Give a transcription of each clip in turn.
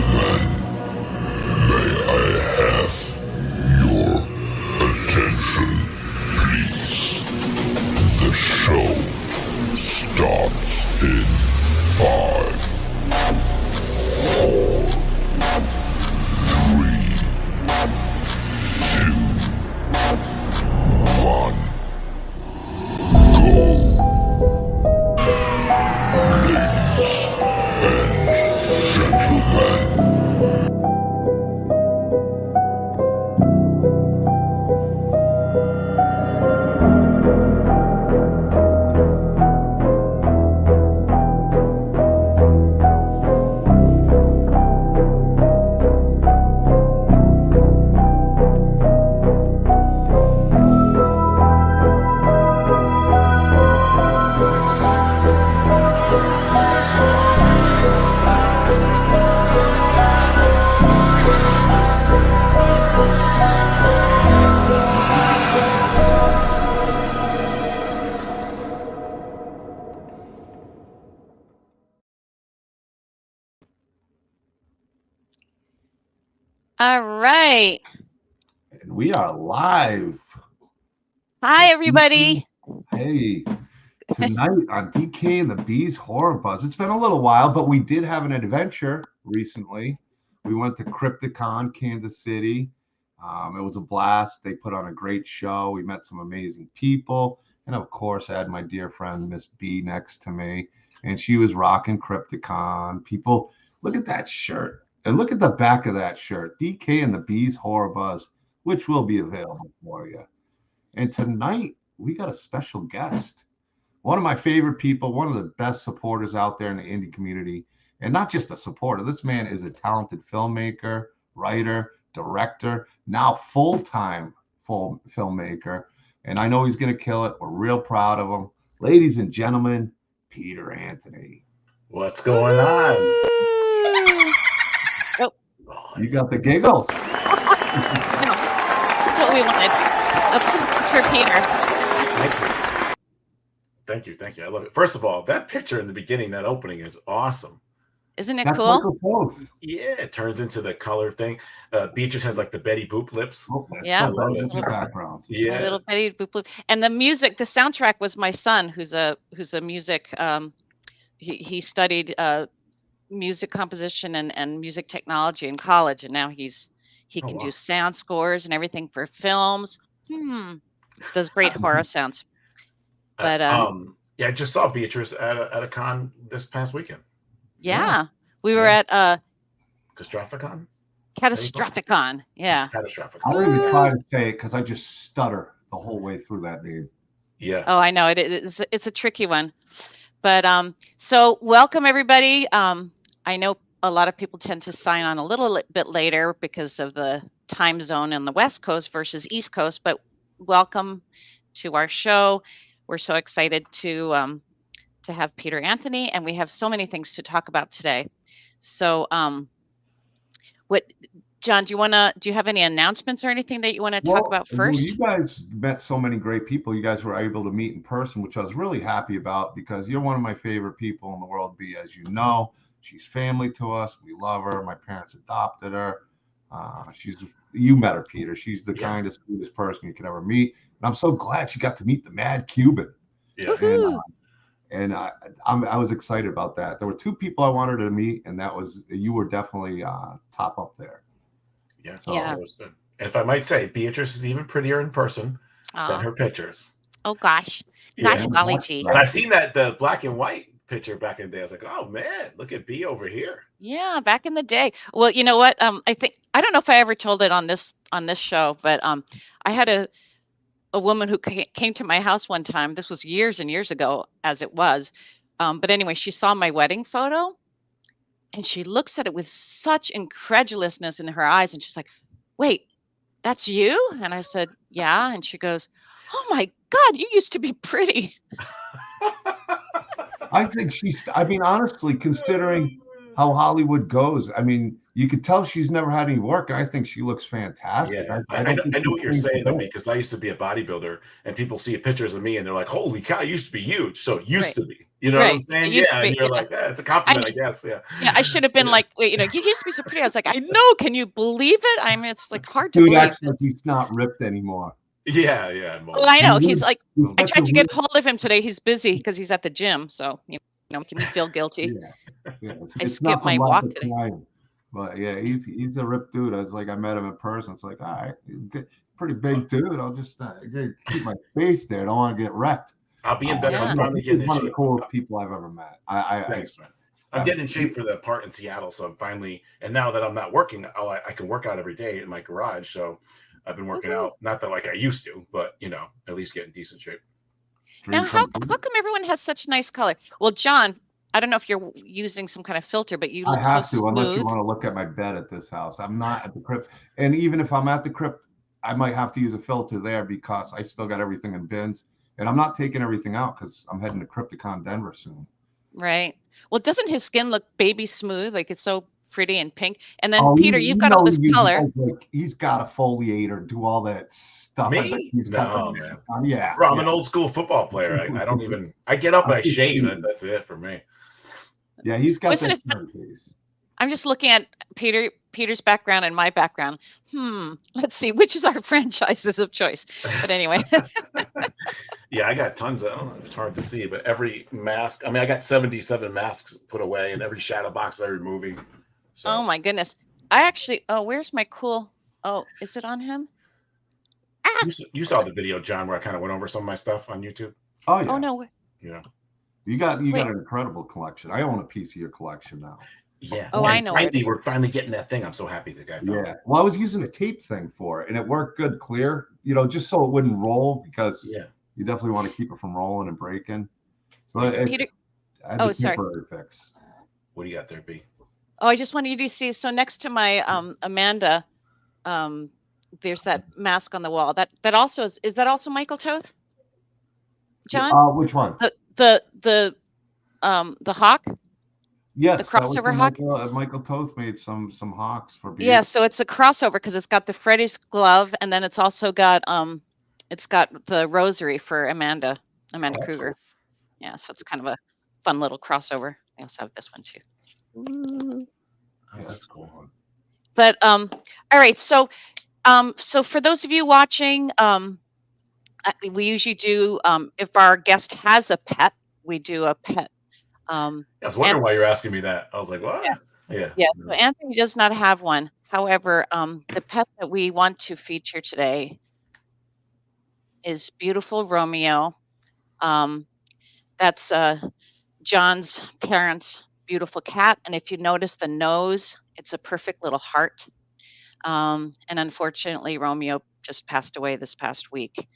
May I have your attention, please? The show starts in 5, 4, 3, 2, 1. Go. Ladies and gentlemen. All right. And we are live. Hi, everybody. Hey, tonight on DK and the Bees Horror Buzz. It's been a little while, but we did have an adventure recently. We went to Crypticon, Kansas City. It was a blast. They put on a great show. We met some amazing people. And of course, I had my dear friend, Miss B, next to me. And she was rocking Crypticon. People, look at that shirt. And look at the back of that shirt, DK and the Bees Horror Buzz, which will be available for you. And tonight, we got a special guest. One of my favorite people, one of the best supporters out there in the indie community. And not just a supporter. This man is a talented filmmaker, writer, director, now full-time filmmaker. And I know he's going to kill it. We're real proud of him. Ladies and gentlemen, Peter Anthony. What's going on? You got the giggles. No, that's what we wanted. For Peter. Thank you. I love it. First of all, that picture in the beginning, that opening is awesome. Isn't it That's cool? Yeah, it turns into the color thing. Beatrice has like the Betty Boop lips. Yeah. Background. Yeah. A little Betty Boop Boop. And the music, the soundtrack was my son, who's a music. He studied music composition and music technology in college, and now he can do sound scores and everything for films. Does great horror sounds. But yeah, I just saw Beatrice at a con this past weekend. Yeah. We were at Catastrophicon. Yeah. Catastrophicon. I don't even try to say it because I just stutter the whole way through that name. Yeah. Oh, I know it's a tricky one. But so welcome everybody. I know a lot of people tend to sign on a little bit later because of the time zone in the West Coast versus East Coast, but welcome to our show. We're so excited to have Peter Anthony, and we have so many things to talk about today. So John, do you have any announcements or anything that you want to talk about first? You guys met so many great people. You guys were able to meet in person, which I was really happy about because you're one of my favorite people in the world, B, as you know. She's family to us. We love her. My parents adopted her. You met her, Peter. She's the kindest, sweetest person you could ever meet. And I'm so glad she got to meet the Mad Cuban. Yeah. And I was excited about that. There were two people I wanted to meet, and you were definitely top up there. Yeah. It was good. And if I might say, Beatrice is even prettier in person than her pictures. Oh gosh. Golly gee. And I seen the black and white picture back in the day. I was like, oh man, look at B over here. Yeah, back in the day. Well, you know what? I don't know if I ever told it on this show, but I had a woman who came to my house one time. This was years and years ago, as it was. But anyway, she saw my wedding photo, and she looks at it with such incredulousness in her eyes, and she's like, "Wait, that's you?" And I said, "Yeah." And she goes, "Oh my God, you used to be pretty." I think honestly, considering how Hollywood goes, you could tell she's never had any work. And I think she looks fantastic. Yeah, I know what you're saying though, because I used to be a bodybuilder, and people see pictures of me and they're like, "Holy cow, I used to be huge." So it used to be. You know what I'm Right. saying? It used to Yeah, be, and you're like, it's a compliment, I guess. Yeah. yeah, I should have been Yeah. like, wait, you used to be so pretty. I was like, I know. Can you believe it? I mean, it's like hard to Dude believe. acts like he's not ripped anymore. Yeah, yeah. Well, I know. He's He's like, I such a tried to get weird- hold of him today. He's busy because he's at the gym. So, making me feel guilty. Yeah, I it's skipped not my from lack walk of today. trying. But yeah, he's a ripped dude. I was like, I met him in person. It's like, all right, pretty big dude. I'll just keep my face there. Don't want to get wrecked. I'll be in bed. Yeah. I'm finally getting in one of the shape. coolest people I've ever met. Thanks, man. I'm getting in shape for the part in Seattle, so I'm finally. And now that I'm not working, I can work out every day in my garage. So I've been working out. Not that like I used to, but at least get in decent shape. Now, how come everyone has such nice color? Well, John, I don't know if you're using some kind of filter, but you look I have so to, unless you smooth. want to look at my bed at this house. I'm not at the crypt, and even if I'm at the crypt, I might have to use a filter there because I still got everything in bins, and I'm not taking everything out because I'm heading to Crypticon Denver soon. Right. Well, doesn't his skin look baby smooth? Like it's so pretty and pink. And then Peter, you've got all this color. Like, he's got to foliate or do all that stuff. Me? He's No, man. Yeah. Bro, I'm an old school football player. I don't even. I get up and I shave. That's it for me. Yeah, he's got that face. I'm just looking at Peter's background and my background. Let's see, which is our franchises of choice. But anyway. Yeah, I got tons of, I don't know, it's hard to see, but every mask, I mean, I got 77 masks put away in every shadow box of every movie. So. Oh my goodness. I actually, where's my cool, is it on him? Ah! You saw the video, John, where I kind of went over some of my stuff on YouTube? Oh, yeah. Oh, no. Yeah. You got an incredible collection. I own a piece of your collection now. Yeah. Oh, I know. We're finally getting that thing. I'm so happy the guy found it. Well, I was using a tape thing for it, and it worked good, clear, just so it wouldn't roll because you definitely want to keep it from rolling and breaking. So Peter, I had a temporary fix. What do you got there, B? Oh, I just wanted you to see. So next to my Amanda, there's that mask on the wall. That also is that also Michael Toth? John? Which one? The hawk. Yes, the crossover hawk. Michael Toth made some hawks for beauty. Yeah, so it's a crossover because it's got the Freddy's glove, and then it's also got the rosary for Amanda Kruger. Cool. Yeah, so it's kind of a fun little crossover. I also have this one too. Oh, that's cool. But all right, so for those of you watching, we usually do if our guest has a pet, we do a pet. I was wondering why you're asking me that. I was like, what? Yeah. So Anthony does not have one. However, the pet that we want to feature today is beautiful Romeo. That's John's parents' beautiful cat. And if you notice the nose, it's a perfect little heart. And unfortunately, Romeo just passed away this past week,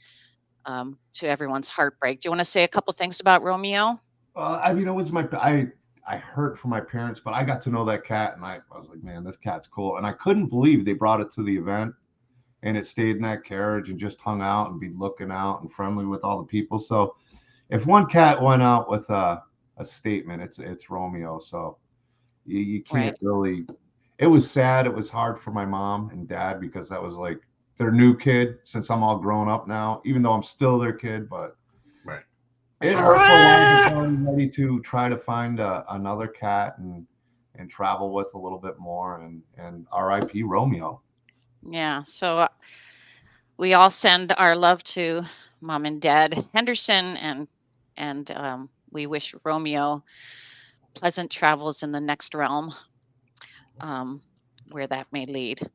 to everyone's heartbreak. Do you want to say a couple things about Romeo? I mean, it was I hurt for my parents, but I got to know that cat, and I was like, man, this cat's cool. And I couldn't believe they brought it to the event, and it stayed in that carriage and just hung out and be looking out and friendly with all the people. So if one cat went out with a statement, it's Romeo. So you can't really. It was sad. It was hard for my mom and dad because that was like their new kid since I'm all grown up now, even though I'm still their kid, but. It hurt for a while. I'm ready to try to find another cat and travel with a little bit more and R.I.P. Romeo. Yeah. So we all send our love to Mom and Dad Henderson, and we wish Romeo pleasant travels in the next realm, where that may lead.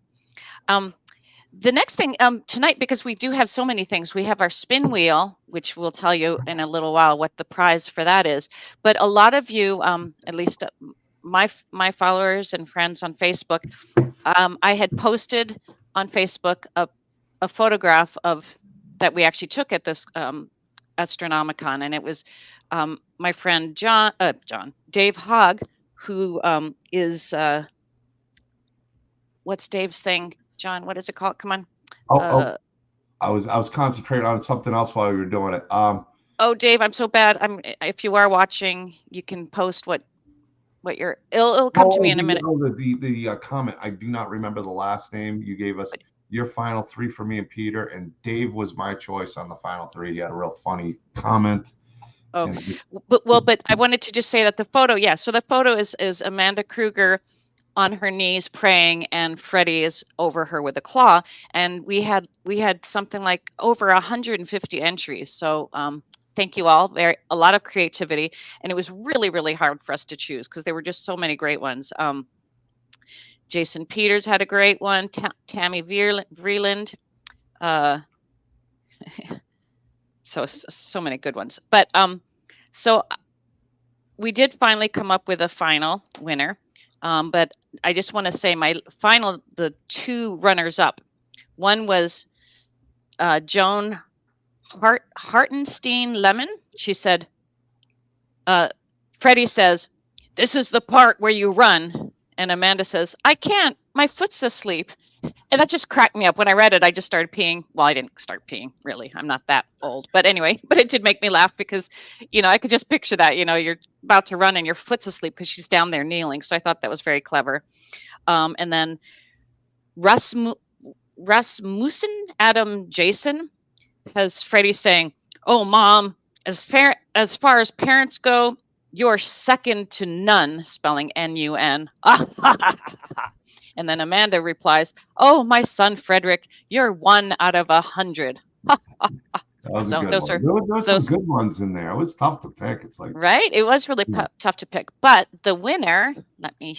The next thing tonight, because we do have so many things, we have our spin wheel, which we'll tell you in a little while what the prize for that is. But a lot of you, at least my followers and friends on Facebook, I had posted on Facebook a photograph of that we actually took at this Astronomicon, and it was my friend Dave Hogg, who is what's Dave's thing? John, what is it called? Come on. I was concentrating on something else while we were doing it. Oh, Dave, I'm so bad. If you are watching, you can post what it'll come to me in a minute. The comment. I do not remember the last name. You gave us your final three for me and Peter, and Dave was my choice on the final three. He had a real funny comment, Oh, And but I wanted to just say that the photo, yeah. So the photo is Amanda Kruger on her knees praying, and Freddie is over her with a claw. And we had something like over 150 entries. So thank you all. A lot of creativity, and it was really hard for us to choose because there were just so many great ones. Jason Peters had a great one. Tammy Vreeland. So many good ones. But so we did finally come up with a final winner. But I just want to say the two runners up. One was Joan Hartenstein Lemon. She said, Freddie says, "This is the part where you run." And Amanda says, "I can't. My foot's asleep." And that just cracked me up. When I read it, I just started peeing. Well, I didn't start peeing, really. I'm not that old. But anyway, but it did make me laugh because, I could just picture that, you're about to run and your foot's asleep because she's down there kneeling. So I thought that was very clever. And then Rasmussen Adam Jason has Freddie saying, "Oh, Mom, as far as parents go, you're second to none," spelling N-U-N. And then Amanda replies, "Oh, my son Frederick, you're 1 out of 100." that was So a good those one. are There were some good ones in there. It was tough to pick. It's like right. It was really tough to pick, but the winner. Let me.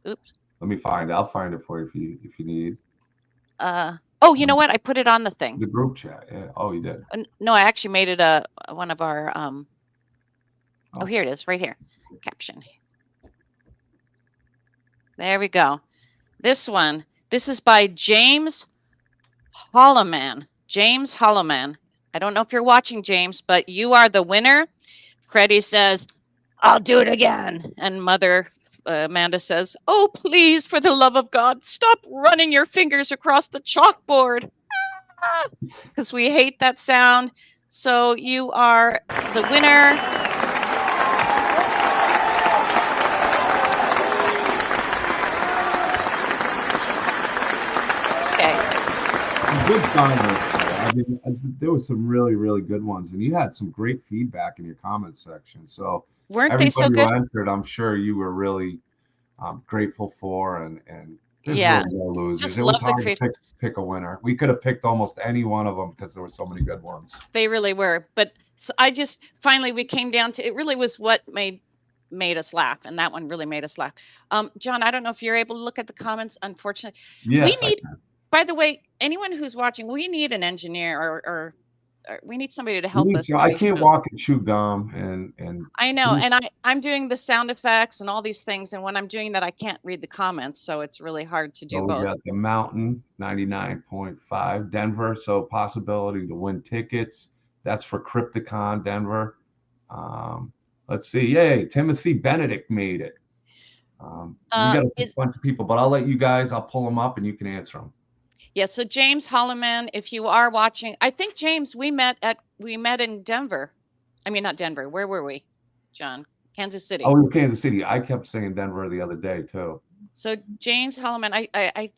Oops. Let me find it. I'll find it for you if you need. Oh, you know what? I put it on the thing. The group chat. Yeah. Oh, you did. No, I actually made it one of our. Oh, here it is, right here. Caption. There we go. This one. This is by James Holloman. James Holloman. I don't know if you're watching, James, but you are the winner. Freddie says, "I'll do it again." And Mother Amanda says, "Oh, please, for the love of God, stop running your fingers across the chalkboard." Because we hate that sound. So you are the winner. Good diners. I mean, there was some really good ones, and you had some great feedback in your comments section. So weren't they so good? Everybody who entered, I'm sure you were really grateful for, and there's really no losers. It was hard to pick a winner. We could have picked almost any one of them because there were so many good ones. They really were, but so finally we came down to it. Really was what made us laugh, and that one really made us laugh. John, I don't know if you're able to look at the comments. Unfortunately, yes, we need. By the way, anyone who's watching, we need an engineer or we need somebody to help us. I can't walk and chew gum, and I know, and I'm doing the sound effects and all these things, and when I'm doing that, I can't read the comments, so it's really hard to do both. We got the Mountain 99.5 Denver, so possibility to win tickets. That's for Crypticon Denver. Let's see, yay! Timothy Benedict made it. We got a bunch of people, but I'll let you guys. I'll pull them up, and you can answer them. Yeah, so James Holloman, if you are watching, I think James, we met in Denver. I mean, not Denver. Where were we, John? Kansas City. Oh, Kansas City. I kept saying Denver the other day too. So James Holloman,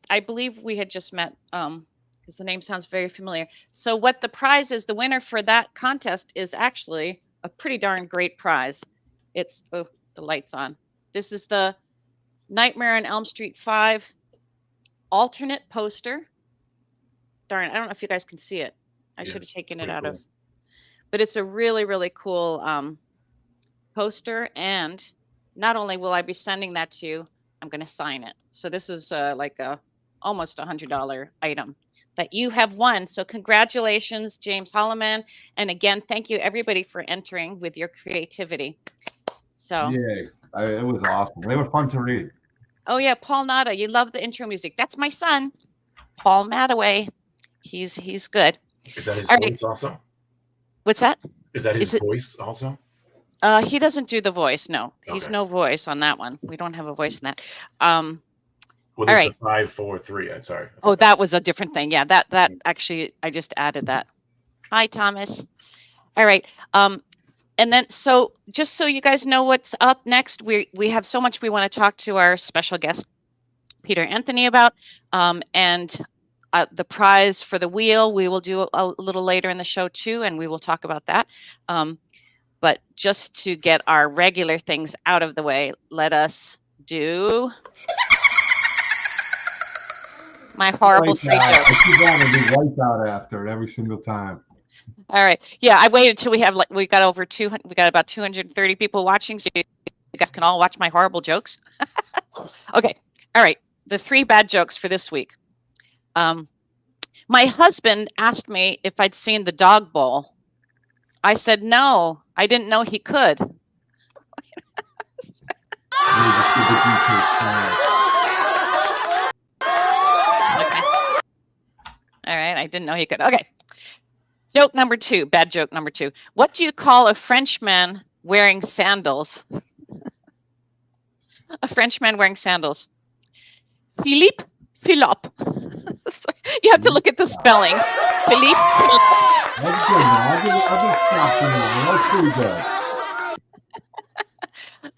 I believe we had just met because the name sounds very familiar. So what the prize is, the winner for that contest is actually a pretty darn great prize. It's the light's on. This is the Nightmare on Elm Street 5 alternate poster. Darn, I don't know if you guys can see it. I should have taken it out of. But it's a really cool poster. And not only will I be sending that to you, I'm going to sign it. So this is like almost $100 item that you have won. So congratulations, James Holloman. And again, thank you everybody for entering with your creativity. So yay. It was awesome. They were fun to read. Oh yeah, Paul Nada, you love the intro music. That's my son, Paul Madaway. He's good. Is that his voice also? What's that? Is that his voice also? He doesn't do the voice. No, he's no voice on that one. We don't have a voice in that. Well, there's the 5, 4, 3. I'm sorry. Oh, that was a different thing. Yeah, that actually, I just added that. Hi, Thomas. All right. And then, so just so you guys know what's up next, we have so much we want to talk to our special guest, Peter Anthony, about, and the prize for the wheel we will do a little later in the show too, and we will talk about that. But just to get our regular things out of the way, let us do my horrible Wipe three out. jokes. I keep wanting to be wiped out after it every single time. All right. Yeah, I waited till we got over 200. We got about 230 people watching, so you guys can all watch my horrible jokes. Okay. All right. The 3 bad jokes for this week. My husband asked me if I'd seen the dog bowl. I said no. I didn't know he could. Let me just give the details. Okay. All right. I didn't know he could. Okay. Joke number 2. Bad joke number 2. What do you call a Frenchman wearing sandals? A Frenchman wearing sandals. Philippe Philop. You have to look at the spelling. Philippe Philop. That's good. I'll just stop for now. That's pretty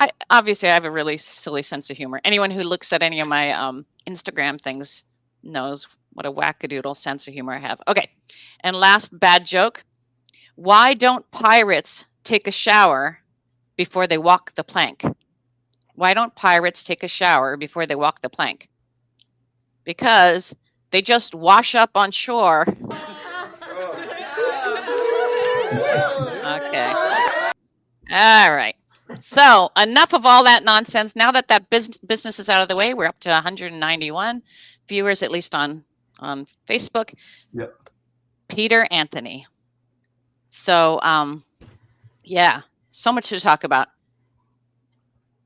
good. Obviously, I have a really silly sense of humor. Anyone who looks at any of my Instagram things knows what a wackadoodle sense of humor I have. Okay. And last bad joke. Why don't pirates take a shower before they walk the plank? Why don't pirates take a shower before they walk the plank? Because they just wash up on shore. Okay. All right. So enough of all that nonsense. Now that business is out of the way, we're up to 191 viewers, at least on Facebook. Yep. Peter Anthony. So, yeah, so much to talk about.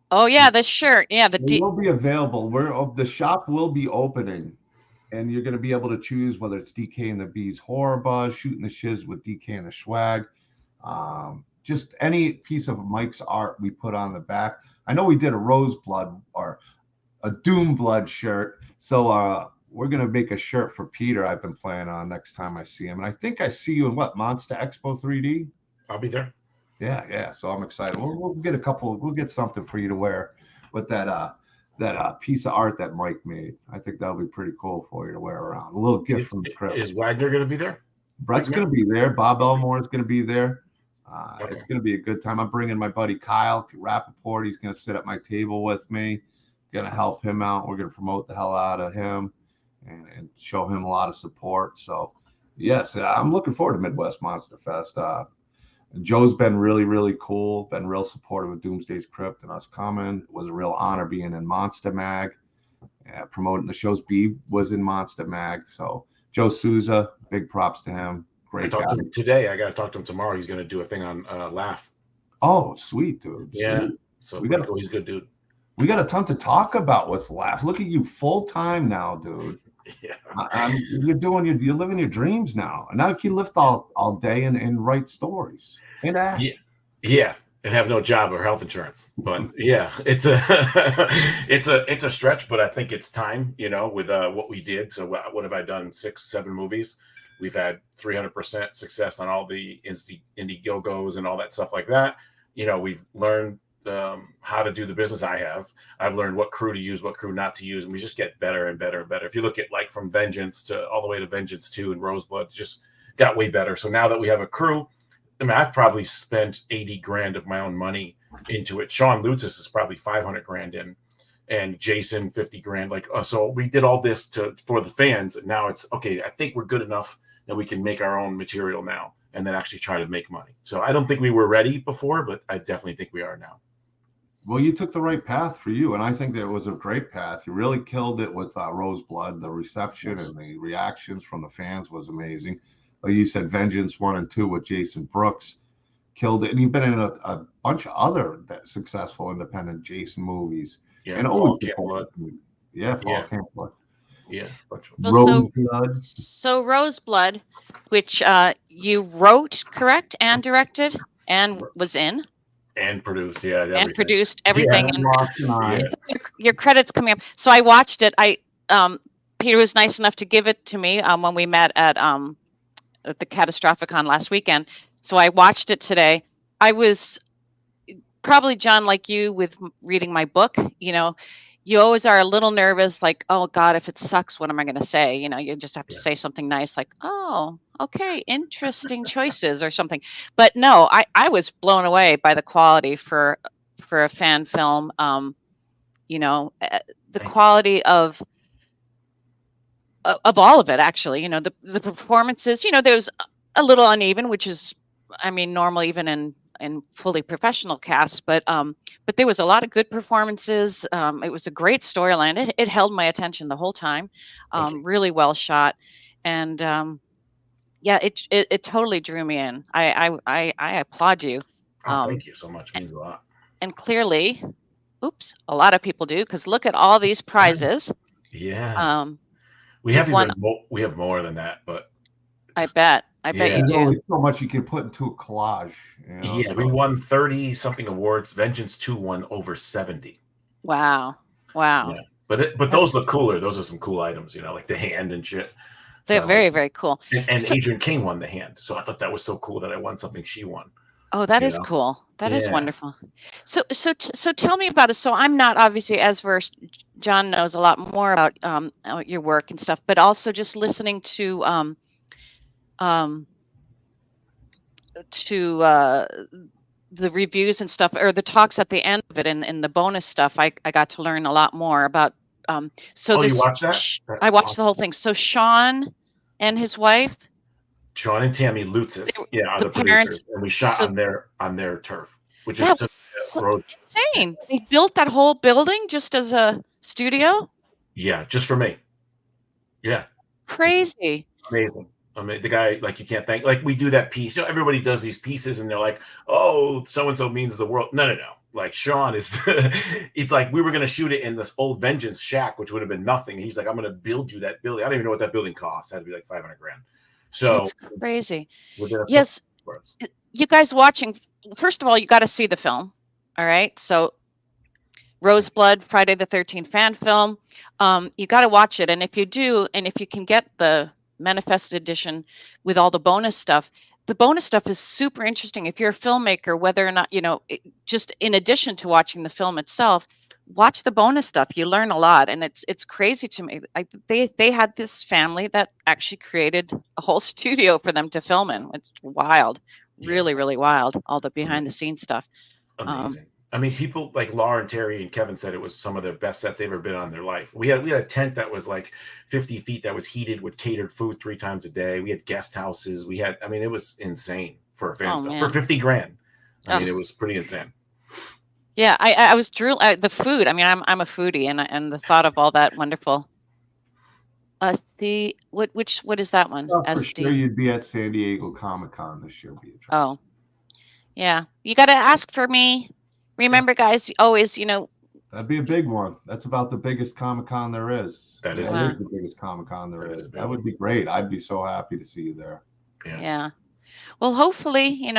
Oh yeah, the shirt. Yeah, It will be available. The shop will be opening, and you're going to be able to choose whether it's DK and the Bees Horror Buzz, Shooting the Shiz with DK and the Swag. Just any piece of Mike's art we put on the back. I know we did a Roseblood or a Doom Blood shirt, so we're gonna make a shirt for Peter. I've been planning on next time I see him, and I think I see you in Monster Expo 3D. I'll be there. Yeah. So I'm excited. We'll get a couple. We'll get something for you to wear with that piece of art that Mike made. I think that'll be pretty cool for you to wear around. A little gift from the crib. Is Wagner gonna be there? Brett's gonna be there. Bob Elmore is gonna be there. Okay. It's going to be a good time. I'm bringing my buddy Kyle Rappaport. He's going to sit at my table with me. Going to help him out. We're going to promote the hell out of him and show him a lot of support. So, yes, I'm looking forward to Midwest Monster Fest. Joe's been really, really cool. Been real supportive of Doomsday's Crypt and us coming. It was a real honor being in Monster Mag. Promoting the shows. B was in Monster Mag. So, Joe Souza, big props to him. I talked to him today. I got to talk to him tomorrow. He's going to do a thing on Laugh. Oh, sweet, dude. Yeah. Sweet. So he's a good dude. We got a ton to talk about with Laugh. Look at you full time now, dude. Yeah. You're living your dreams now. And now you can lift all day and write stories and act. Yeah. And have no job or health insurance. But yeah, it's a stretch, but I think it's time, with what we did. So what have I done? 6-7 movies. We've had 300% success on all the Indiegogo's and all that stuff like that. We've learned how to do the business I've learned what crew to use, what crew not to use. And we just get better and better and better. If you look at from Vengeance to all the way to Vengeance 2 and Roseblood, just got way better. So now that we have a crew, I've probably spent 80 grand of my own money into it. Sean Lutzis is probably 500 grand in. And Jason 50 grand. So we did all this for the fans. Now it's okay. I think we're good enough that we can make our own material now and then actually try to make money. So I don't think we were ready before, but I definitely think we are now. Well, you took the right path for you. And I think that it was a great path. You really killed it with Roseblood. The reception and the reactions from the fans was amazing. Like you said, Vengeance 1 and 2 with Jason Brooks killed it. And you've been in a bunch of other successful independent Jason movies. Yeah, and Fall Camp Blood. Yeah, Fall Camp Blood. Yeah. Roseblood. So Roseblood, which you wrote, correct, and directed, and was in, and produced, and produced everything. Yeah. Your credits coming up. So I watched it. Peter was nice enough to give it to me when we met at the Catastrophicon last weekend. So I watched it today. I was probably, John, like you with reading my book. you always are a little nervous, like, oh God, if it sucks, what am I going to say? You just have to Yeah. say something nice, like, oh, okay, interesting choices or something. But no, I was blown away by the quality for a fan film. The Thank you. quality of all of it, actually. The performances. There was a little uneven, which is, I mean, normal even in fully professional casts, but there was a lot of good performances. It was a great storyline. It held my attention the whole time. Thank you. Really well shot, and yeah, it totally drew me in. I applaud you. Oh, thank you so much. It means a lot. And clearly, oops, a lot of people do, because look at all these prizes. Yeah. We you've have won. we have more than that, but I bet you There's do. only so much you can put into a collage. yeah, we won 30 something awards. Vengeance 2 won over 70. Wow. Yeah. But those look cooler. Those are some cool items, like the hand and shit. They're So, very, very cool. And Adrian King won the hand. So I thought that was so cool that I won something she won. Oh, that is cool. That is wonderful. So tell me about it. So I'm not obviously as versed. John knows a lot more about your work and stuff, but also just listening to the reviews and stuff, or the talks at the end of it, and the bonus stuff. I got to learn a lot more about. So you watched that? I watched the whole thing. So Sean and his wife, Sean and Tammy Lutzis, are the producers, and we shot on their turf, which is insane. They built that whole building just as a studio. Yeah, just for me. Yeah, crazy, amazing. I mean, the guy, like, you can't thank. Like, we do that piece. Everybody does these pieces, and they're like, "Oh, so and so means the world." No. Like, Sean is. It's like we were going to shoot it in this old Vengeance shack, which would have been nothing. He's like, "I'm going to build you that building." I don't even know what that building costs. It had to be like $500,000. So it's crazy. Yes, you guys watching. First of all, you got to see the film. All right, so Roseblood, Friday the 13th fan film. You got to watch it, and if you do, and if you can get the Manifest edition with all the bonus stuff, the bonus stuff is super interesting. If you're a filmmaker, whether or not just in addition to watching the film itself, watch the bonus stuff. You learn a lot, and it's crazy to me. They had this family that actually created a whole studio for them to film in. It's wild, really, really wild. All the behind the scenes stuff. Amazing. I mean, people like Laura and Terry and Kevin said it was some of the best sets they've ever been on in their life. We had a tent that was like 50 feet that was heated with catered food 3 times a day. We had guest houses. It was insane for a fan film for $50,000. I mean, it was pretty insane. Yeah, I was drooling. The food. I mean, I'm a foodie, and the thought of all that wonderful. What is that one? For sure, you'd be at San Diego Comic-Con this year, Beatrice. Oh, yeah. You got to ask for me. Remember, guys, always, That'd be a big one. That's about the biggest Comic-Con there is. That is the biggest Comic-Con there is. That would be great. I'd be so happy to see you there. Yeah. Well, hopefully,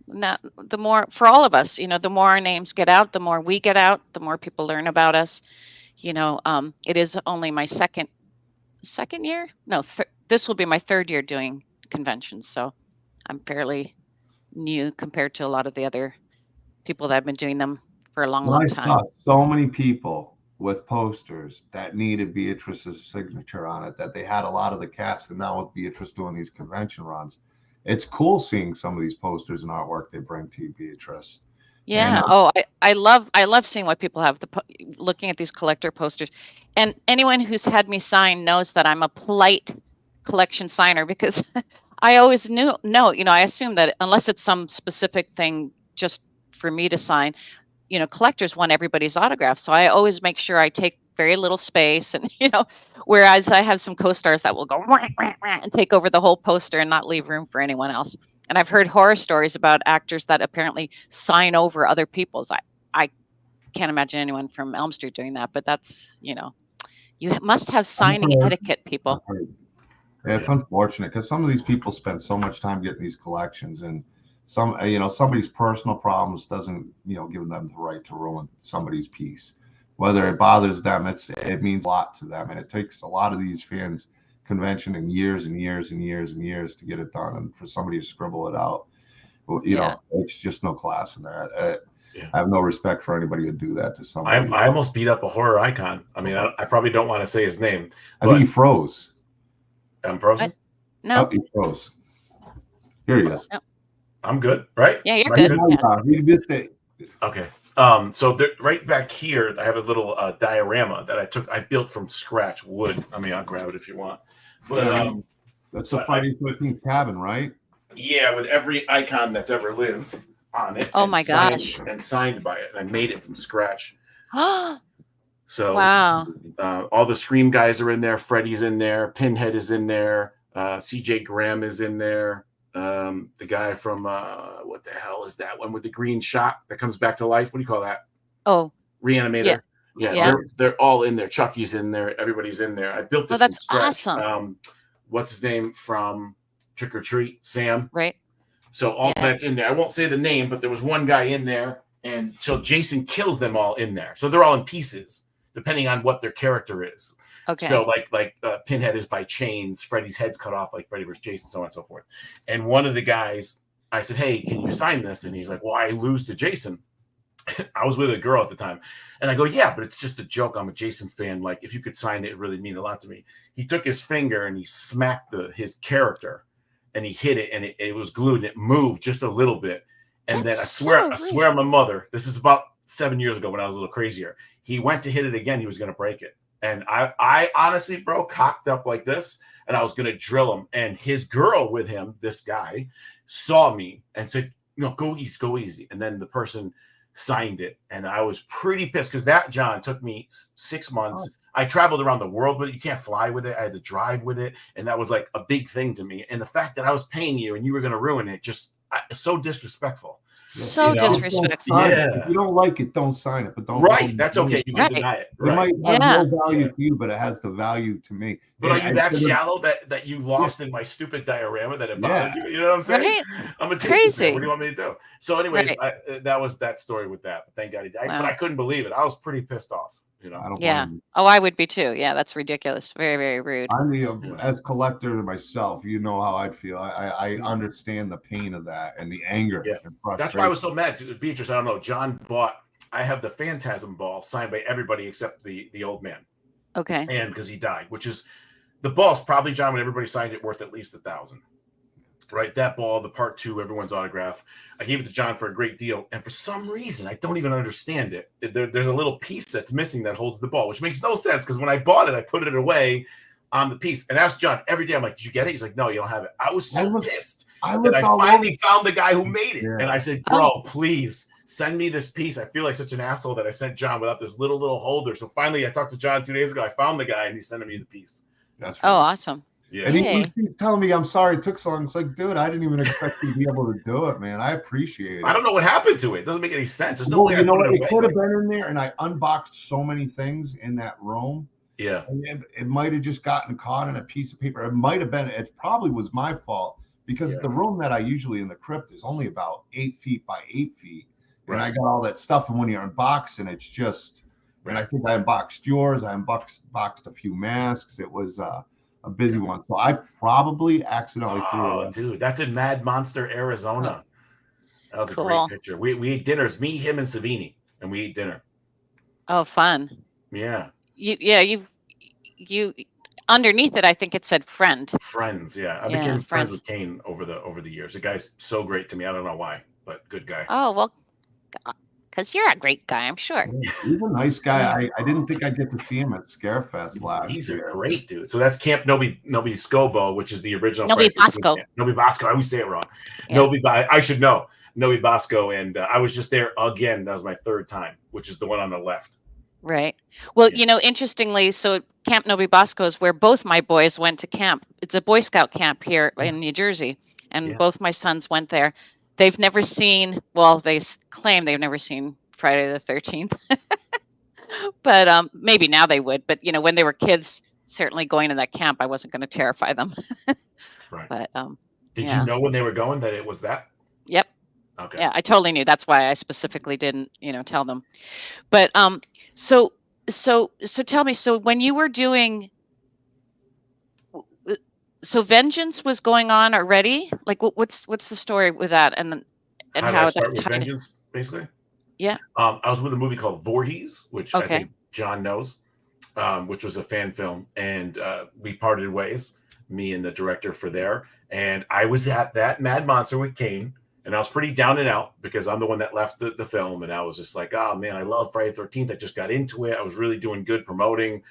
the more for all of us, the more our names get out, the more we get out, the more people learn about us. It is only my second year. No, this will be my 3rd year doing conventions, so I'm fairly new compared to a lot of the other people that have been doing them for a long time. I saw so many people with posters that needed Beatrice's signature on it, that they had a lot of the cast, and now with Beatrice doing these convention runs, it's cool seeing some of these posters and artwork they bring to you, Beatrice. Yeah. I love seeing what people have. Looking at these collector posters, and anyone who's had me sign knows that I'm a polite collection signer, because I always I assume that unless it's some specific thing just for me to sign, collectors want everybody's autograph. So I always make sure I take very little space, and whereas I have some co-stars that will go wah, wah, wah, and take over the whole poster and not leave room for anyone else. And I've heard horror stories about actors that apparently sign over other people's. I can't imagine anyone from Elm Street doing that, but that's, you must have signing etiquette, people. Yeah, it's unfortunate because some of these people spend so much time getting these collections, and somebody's personal problems doesn't, give them the right to ruin somebody's piece. Whether it bothers them, it means a lot to them, and it takes a lot of these fans convention and years and years and years and years to get it done, and for somebody to scribble it out, it's just no class in that. Yeah. I have no respect for anybody who would do that to somebody. I almost beat up a horror icon. I mean, I probably don't want to say his name. I think he froze. I'm frozen. No. Oh, he froze. Here he is. No. I'm good, right? Yeah, you're Right good. He missed it. Okay. So right back here, I have a little diorama that I built from scratch, wood. I mean, I'll grab it if you want. But that's the Friday 13th cabin, right? Yeah, with every icon that's ever lived on it. Oh my gosh! And signed by it, and I made it from scratch. So wow. All the Scream guys are in there. Freddy's in there. Pinhead is in there. CJ Graham is in there. The guy from what the hell is that one with the green shot that comes back to life? What do you call that? Oh, Reanimator. Yeah. They're all in there. Chucky's in there. Everybody's in there. I built this from scratch. Awesome. What's his name from Trick or Treat? Sam. Right. So all that's in there. I won't say the name, but there was one guy in there, and so Jason kills them all in there. So they're all in pieces, depending on what their character is. Okay. So like Pinhead is by chains, Freddy's head's cut off like Freddy vs. Jason, so on and so forth. And one of the guys, I said, "Hey, can you sign this?" And he's like, "Well, I lose to Jason." I was with a girl at the time, and I go, "Yeah, but it's just a joke. I'm a Jason fan. Like, if you could sign it, it really mean a lot to me." He took his finger and he smacked his character, and he hit it, and it was glued, and it moved just a little bit. And then I swear on my mother, this is about 7 years ago when I was a little crazier. He went to hit it again. He was going to break it. And I honestly, bro, cocked up like this, and I was going to drill him. And his girl with him, this guy, saw me and said, "No, go easy." And then the person signed it. And I was pretty pissed because that, John, took me 6 months. Oh. I traveled around the world, but you can't fly with it. I had to drive with it. And that was like a big thing to me. And the fact that I was paying you and you were going to ruin it, so disrespectful. So disrespectful. Yeah. If you don't like it, don't sign it. But don't. Right. That's okay. You can deny it. Right. It might have no value to you, but it has the value to me. But are you that shallow that you lost in my stupid diorama that it bothered you? You know what I'm saying? Right? I'm a Jason fan. What do you want me to do? So, anyways, that was that story with that. Thank God he died. Wow. But I couldn't believe it. I was pretty pissed off. You know? Oh, I would be too. Yeah, that's ridiculous. Very, very rude. I mean, as collector myself, you know how I'd feel. I understand the pain of that and the anger. Yeah. And that's why I was so mad. Beatrice, I don't know. John bought. I have the Phantasm ball signed by everybody except the old man. Okay. And because he died, which is the ball's probably, John, when everybody signed it, worth at least $1,000. Right, that ball, the part 2, everyone's autograph. I gave it to John for a great deal, and for some reason, I don't even understand it. There's a little piece that's missing that holds the ball, which makes no sense because when I bought it, I put it away on the piece and asked John every day. I'm like, "Did you get it?" He's like, "No, you don't have it." I was so pissed that I finally found the guy who made it, and I said, "Bro, please send me this piece." I feel like such an asshole that I sent John without this little holder. So finally, I talked to John 2 days ago. I found the guy, and he's sending me the piece. That's awesome. Yeah. And he's telling me, "I'm sorry it took so long." It's like, dude, I didn't even expect you to be able to do it, man. I appreciate it. I don't know what happened to it. It doesn't make any sense. There's no way you know what? It could have been in there, and I unboxed so many things in that room. Yeah. And it might have just gotten caught in a piece of paper. It might have been. It probably was my fault because the room that I usually in the crypt is only about 8 feet by 8 feet. Right. And I got all that stuff. And when you're unboxing, it's just. Right. And I think I unboxed yours. I unboxed a few masks. It was a busy one. So I probably accidentally threw it away. Dude, that's in Mad Monster, Arizona. That was a great picture. We ate dinners, me, him, and Savini, and we ate dinner. Oh, fun. Yeah. You underneath it, I think it said friend. Friends, yeah. I became friends with Kane over the years. The guy's so great to me. I don't know why, but good guy. Oh, well, because you're a great guy, I'm sure. He's a nice guy. I didn't think I'd get to see him at Scarefest last year. He's a great dude. So that's Camp Nobi Scobo, which is the original. Nobi Bosco. Nobi Bosco. I always say it wrong. Yeah. I should know. Nobi Bosco. And I was just there again. That was my 3rd time, which is the one on the left. Right. Well, interestingly, so Camp Nobi Bosco is where both my boys went to camp. It's a Boy Scout camp here in New Jersey. And both my sons went there. They've never seen, well, they claim they've never seen Friday the 13th. But maybe now they would. But, when they were kids, certainly going to that camp, I wasn't going to terrify them. Right. But did you know when they were going that it was that? Yep. Okay. Yeah, I totally knew. That's why I specifically didn't, tell them. But so tell me, so when you were doing, so Vengeance was going on already? Like, what's the story with that? And how did I start with Vengeance, basically? Yeah. I was with a movie called Voorhees, which I Okay. think John knows, which was a fan film, and we parted ways, me and the director for there. And I was at that Mad Monster with Kane, and I was pretty down and out because I'm the one that left the film, and I was just like, oh man, I love Friday the 13th. I just got into it. I was really doing good promoting.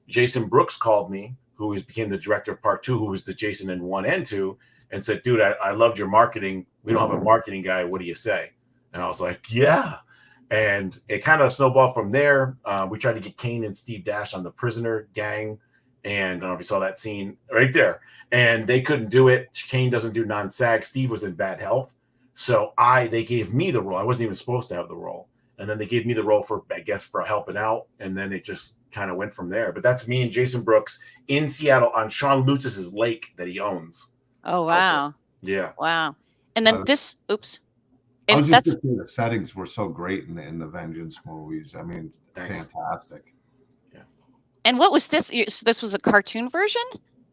Jason Brooks called me, who became the director of part 2, who was the Jason in 1 and 2, and said, dude, I loved your marketing. We don't have a marketing guy. What do you say? And I was like, yeah. And it kind of snowballed from there. We tried to get Kane and Steve Dash on the Prisoner gang. And I don't know if you saw that scene right there. And they couldn't do it. Kane doesn't do non-SAG. Steve was in bad health. So they gave me the role. I wasn't even supposed to have the role. And then they gave me the role for, I guess, for helping out. And then it just kind of went from there. But that's me and Jason Brooks in Seattle on Sean Lutz's lake that he owns. Oh, wow. Yeah. Wow. And then oops. I And was just that's, going to say the settings were so great in the Vengeance movies. I mean, Thanks. fantastic. and what was this? So this was a cartoon version?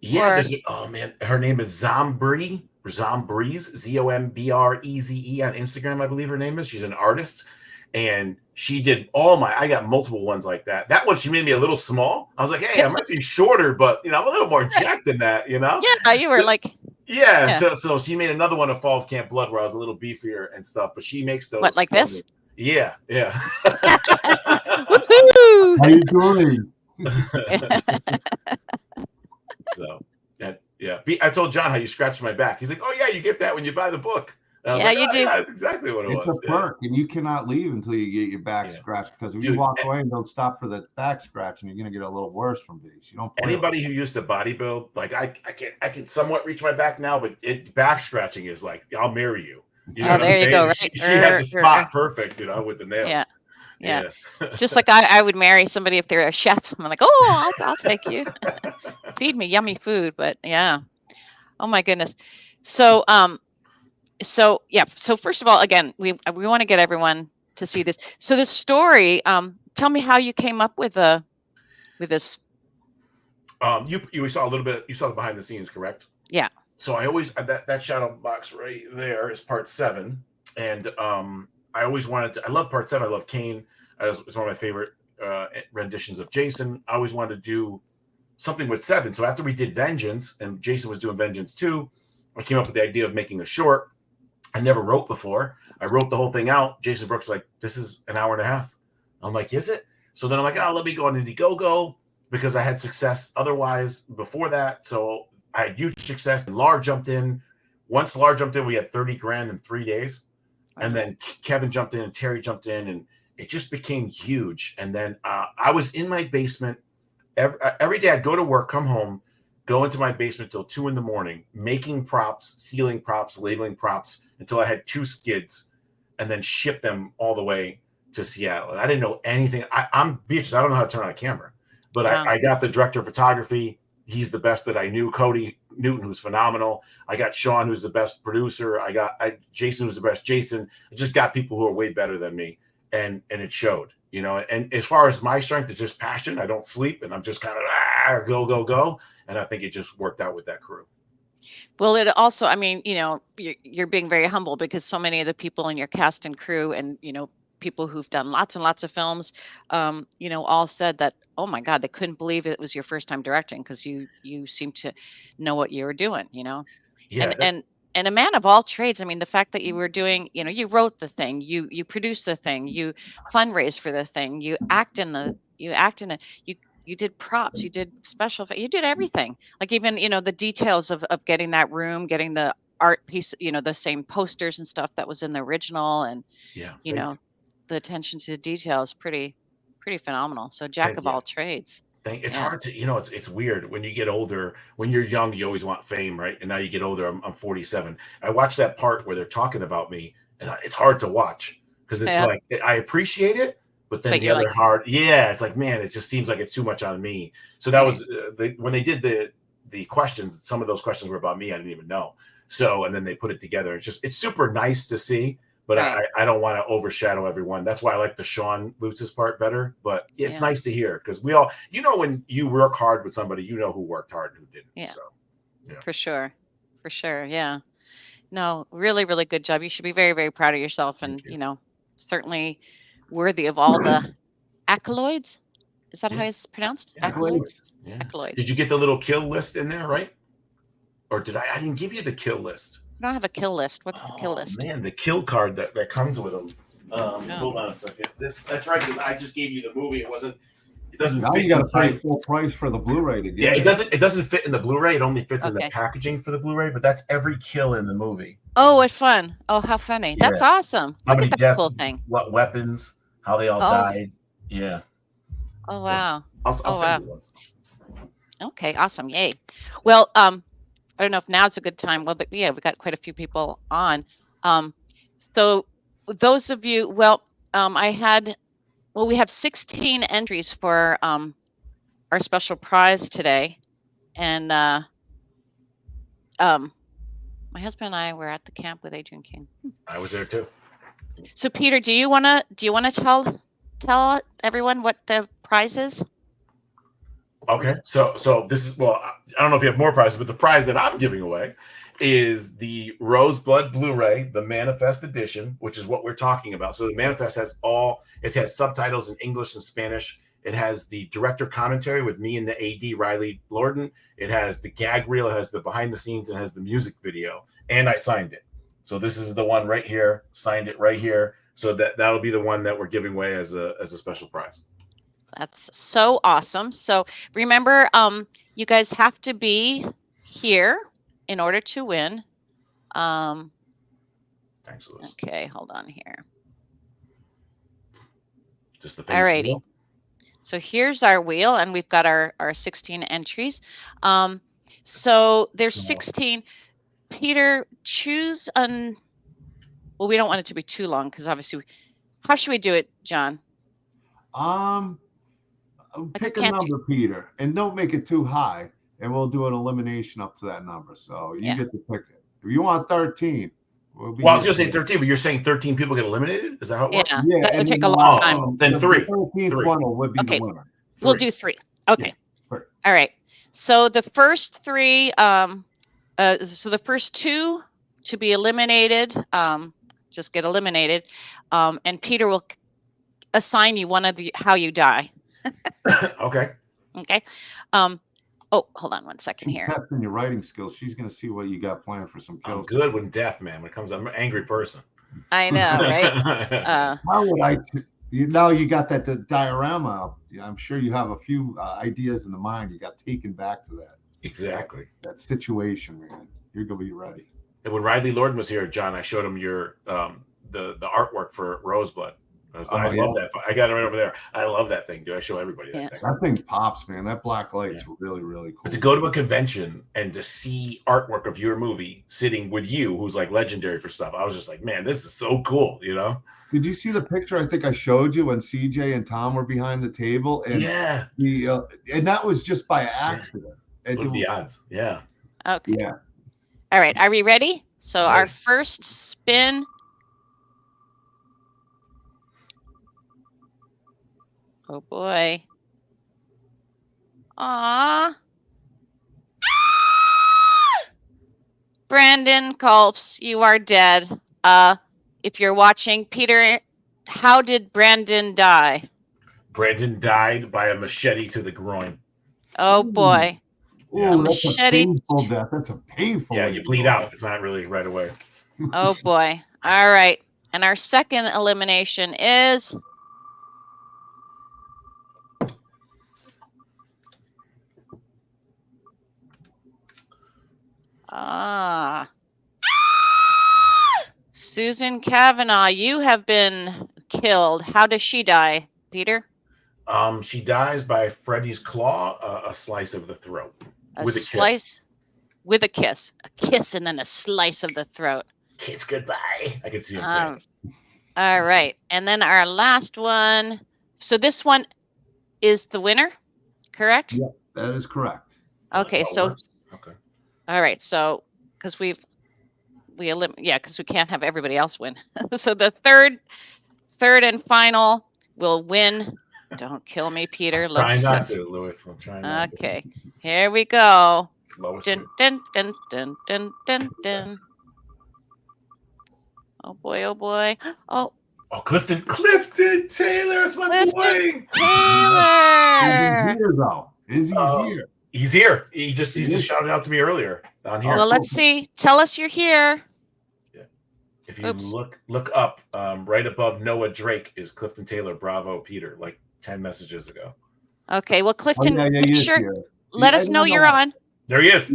Yeah. Oh man, her name is Zombreze, Zombreze on Instagram, I believe her name is. She's an artist, and she did I got multiple ones like that. That one, she made me a little small. I was like, hey, I might be shorter, but I'm a little more jacked than that, Yeah, you were like. Yeah. So she made another one of Fall of Camp Blood where I was a little beefier and stuff, but she makes those. What, like this? Yeah. Woohoo! How you doing? So yeah. I told John how you scratched my back. He's like, oh yeah, you get that when you buy the book. And I was like, you do. Yeah, that's exactly what it was. It's a perk, and you cannot leave until you get your back scratched. Because if you walk away and don't stop for the back scratching, you're gonna get a little worse from these. You don't. Anybody who used to bodybuild, like I can somewhat reach my back now, but back scratching is like, I'll marry you. You know what I'm saying? Go, right? She had the spot perfect, with the nails. Yeah. Just like I would marry somebody if they're a chef. I'm like, oh, I'll take you. Feed me yummy food. But yeah. Oh my goodness. So so first of all, again, we want to get everyone to see this. So this story, tell me how you came up with this. You saw a little bit. You saw the behind the scenes, correct? Yeah. So I always that shadow box right there is part 7, and I always wanted to. I love part 7. I love Kane. It's one of my favorite renditions of Jason. I always wanted to do something with 7. So after we did Vengeance, and Jason was doing Vengeance 2, I came up with the idea of making a short. I never wrote before. I wrote the whole thing out. Jason Brooks was like, this is an hour and a half. I'm like, is it? So then I'm like, let me go on Indiegogo because I had success otherwise before that. So I had huge success, and Lar jumped in. Once Lar jumped in, we had 30 grand in 3 days. And then Kevin jumped in and Terry jumped in, and it just became huge. And then I was in my basement every day. I'd go to work, come home, go into my basement till 2 a.m, making props, sealing props, labeling props until I had 2 skids, and then ship them all the way to Seattle. And I didn't know anything. I'm Beatrice. I don't know how to turn on a camera, but I got the director of photography. He's the best that I knew. Cody Newton, who's phenomenal. I got Sean, who's the best producer. I got Jason, who's the best Jason. I just got people who are way better than me, and it showed. And as far as my strength, it's just passion. I don't sleep, and I'm just kind of go. And I think it just worked out with that crew. Well, it also, I mean, you're being very humble because so many of the people in your cast and crew and, people who've done lots and lots of films, all said that, oh my God, they couldn't believe it was your first time directing because you seem to know what you were doing, Yeah. And a man of all trades. I mean, the fact that you were doing, you wrote the thing, you produced the thing, you fundraised for the thing, you did props, you did special, you did everything. Like even, the details of getting that room, getting the art piece, the same posters and stuff that was in the original. And, the attention to detail is pretty phenomenal. So jack of all trades. It's hard to, it's weird when you get older. When you're young, you always want fame, right? And now you get older. I'm 47. I watched that part where they're talking about me, and it's hard to watch because it's like I appreciate it, but then the other it's like, man, it just seems like it's too much on me. So that was when they did the questions. Some of those questions were about me. I didn't even know. So and then they put it together. It's super nice to see. But I don't want to overshadow everyone. That's why I like the Sean Lutz's part better. But it's nice to hear because we all, when you work hard with somebody, who worked hard and who didn't. Yeah. So, yeah. For sure. Yeah. No, really, really good job. You should be very, very proud of yourself. And, certainly worthy of all the accolades. Is that how it's pronounced? Yeah. Accolades? Yeah. Accolades. Did you get the little kill list in there, right? Or did I? I didn't give you the kill list. I don't have a kill list. What's the kill list? Man, the kill card that comes with them. Hold on a second. That's right, because I just gave you the movie. It doesn't Now fit you got to pay inside. full price for the Blu-ray to get Yeah, it. it doesn't fit in the Blu-ray. It only fits in the Okay. packaging for the Blu-ray, but that's every kill in the movie. Oh, what fun. Oh, how funny. That's awesome. How Look many at that deaths, cool thing. what weapons, how they all Oh. died. Yeah. Oh, wow. I'll wow. send you one. Okay, awesome. Yay. Well, I don't know if now's a good time. Well, but yeah, we got quite a few people on. So those of you, we have 16 entries for our special prize today. And my husband and I were at the camp with Adrian King. I was there too. So Peter, do you wanna tell everyone what the prize is? Okay, so this is, well, I don't know if you have more prizes, but the prize that I'm giving away is the Roseblood Blu-ray, the Manifest Edition, which is what we're talking about. So the Manifest has subtitles in English and Spanish. It has the director commentary with me and the AD, Riley Lorden. It has the gag reel. It has the behind the scenes. It has the music video. And I signed it. So this is the one right here. Signed it right here. So that'll be the one that we're giving away as a special prize. That's so awesome. So remember, you guys have to be here in order to win. Thanks, Louis. Okay, hold on here. Just the Alrighty. So here's our wheel, and we've got our 16 entries. So there's 16. Peter, choose an. Well, we don't want it to be too long because obviously, how should we do it, John? Pick a number, Peter, and don't make it too high, and we'll do an elimination up to that number. So you get to pick it. If you want 13, well, I was going to say 13, but you're saying 13 people get eliminated? Is that how it works? Yeah, that would take a long time. Then three. The 13th one would be the winner. We'll do 3. Okay. Yeah. All right. So the first 3, so the first 2 to be eliminated, just get eliminated, and Peter will assign you one of how you die. Okay. Okay. Oh, hold on one second here. Testing your writing skills. She's going to see what you got planned for some kills. I'm good when deaf, man. When it comes, I'm an angry person. I know, right? How would I? Now you got that diorama up. I'm sure you have a few ideas in the mind. You got taken back to that. Exactly. That situation, man. You're going to be ready. And when Riley Lorden was here, John, I showed him your the artwork for Roseblood. I love that. I got it right over there. I love that thing, dude. I show everybody that thing. That thing pops, man. That black light's really, really cool. But to go to a convention and to see artwork of your movie sitting with you, who's like legendary for stuff, I was just like, man, this is so cool, you know? Did you see the picture I think I showed you when CJ and Tom were behind the table? And and that was just by accident. What are the odds? Yeah. Okay. Yeah. All right. Are we ready? So our first spin. Oh boy. Aw. Brandon Culps, you are dead. If you're watching, Peter, how did Brandon die? Brandon died by a machete to the groin. Oh boy. Oh, that's a painful death. That's a painful. Yeah, you bleed out. It's not really right away. Oh boy. All right. And our second elimination is Susan Kavanaugh, you have been killed. How does she die, Peter? She dies by Freddy's claw, a slice of the throat. With a kiss. With a kiss. A kiss and then a slice of the throat. Kiss goodbye. I can see him saying. All right. And then our last one. So this one is the winner, correct? Yeah, that is correct. Okay, so all right, so because because we can't have everybody else win. So the third and final will win. Don't kill me, Peter. Trying not to, Louis. I'm trying not to. Okay, here we go. Dun, dun, dun, dun, dun, dun, dun. Oh boy, oh boy. Oh, Oh, Clifton Taylor is my Clifton boy. Taylor. Is he here though? Is he here? He's here. He just He is. shouted out to me earlier on here. Well, let's see. Tell us you're here. If you Oops. look up, right above Noah Drake is Clifton Taylor. Bravo, Peter. Like 10 messages ago. Okay. Well, Clifton, Oh, yeah, make he is sure. here. Let us know you're on. There he is.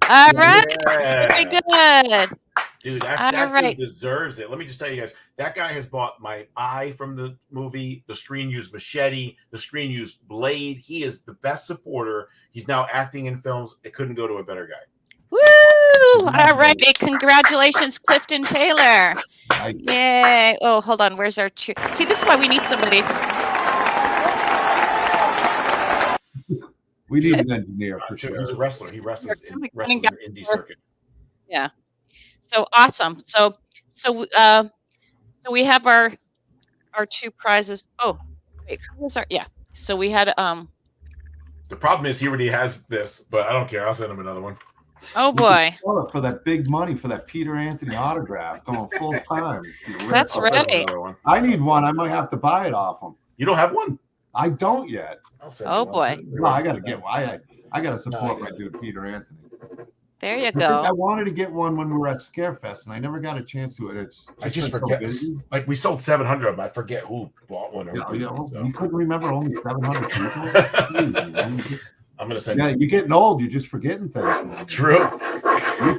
All right. Yeah. Very good. Dude, that right. dude deserves it. Let me just tell you guys, that guy has bought my eye from the movie. The screen used machete. The screen used blade. He is the best supporter. He's now acting in films. It couldn't go to a better guy. Woo! All righty. Congratulations, Clifton Taylor. Nice. Yay. Oh, hold on. Where's our cheer? See, this is why we need somebody. We need an engineer for sure. He's a wrestler. He wrestles in the indie circuit. Yeah. So awesome. So we have our 2 prizes. Oh, wait, who was our? Yeah. So we had The problem is he already has this, but I don't care. I'll send him another one. Oh You boy. could sell it for that big money for that Peter Anthony autograph going full time. That's I'll send him right. another one. I need one. I might have to buy it off him. You don't have one? I don't yet. I'll send Oh you boy. one. No, I got to get one. I got to support No, I my dude Peter Anthony. There you I think I go. wanted to get one when we were at Scarefest, and I never got a chance to it. I just been so forget. busy. Like we sold 700 of them. I forget who bought one. Or Yeah, who yeah, didn't, well, so. you couldn't remember only 700 people. Crazy, man. I'm gonna send Yeah, you. you're getting old. You're just forgetting things. True.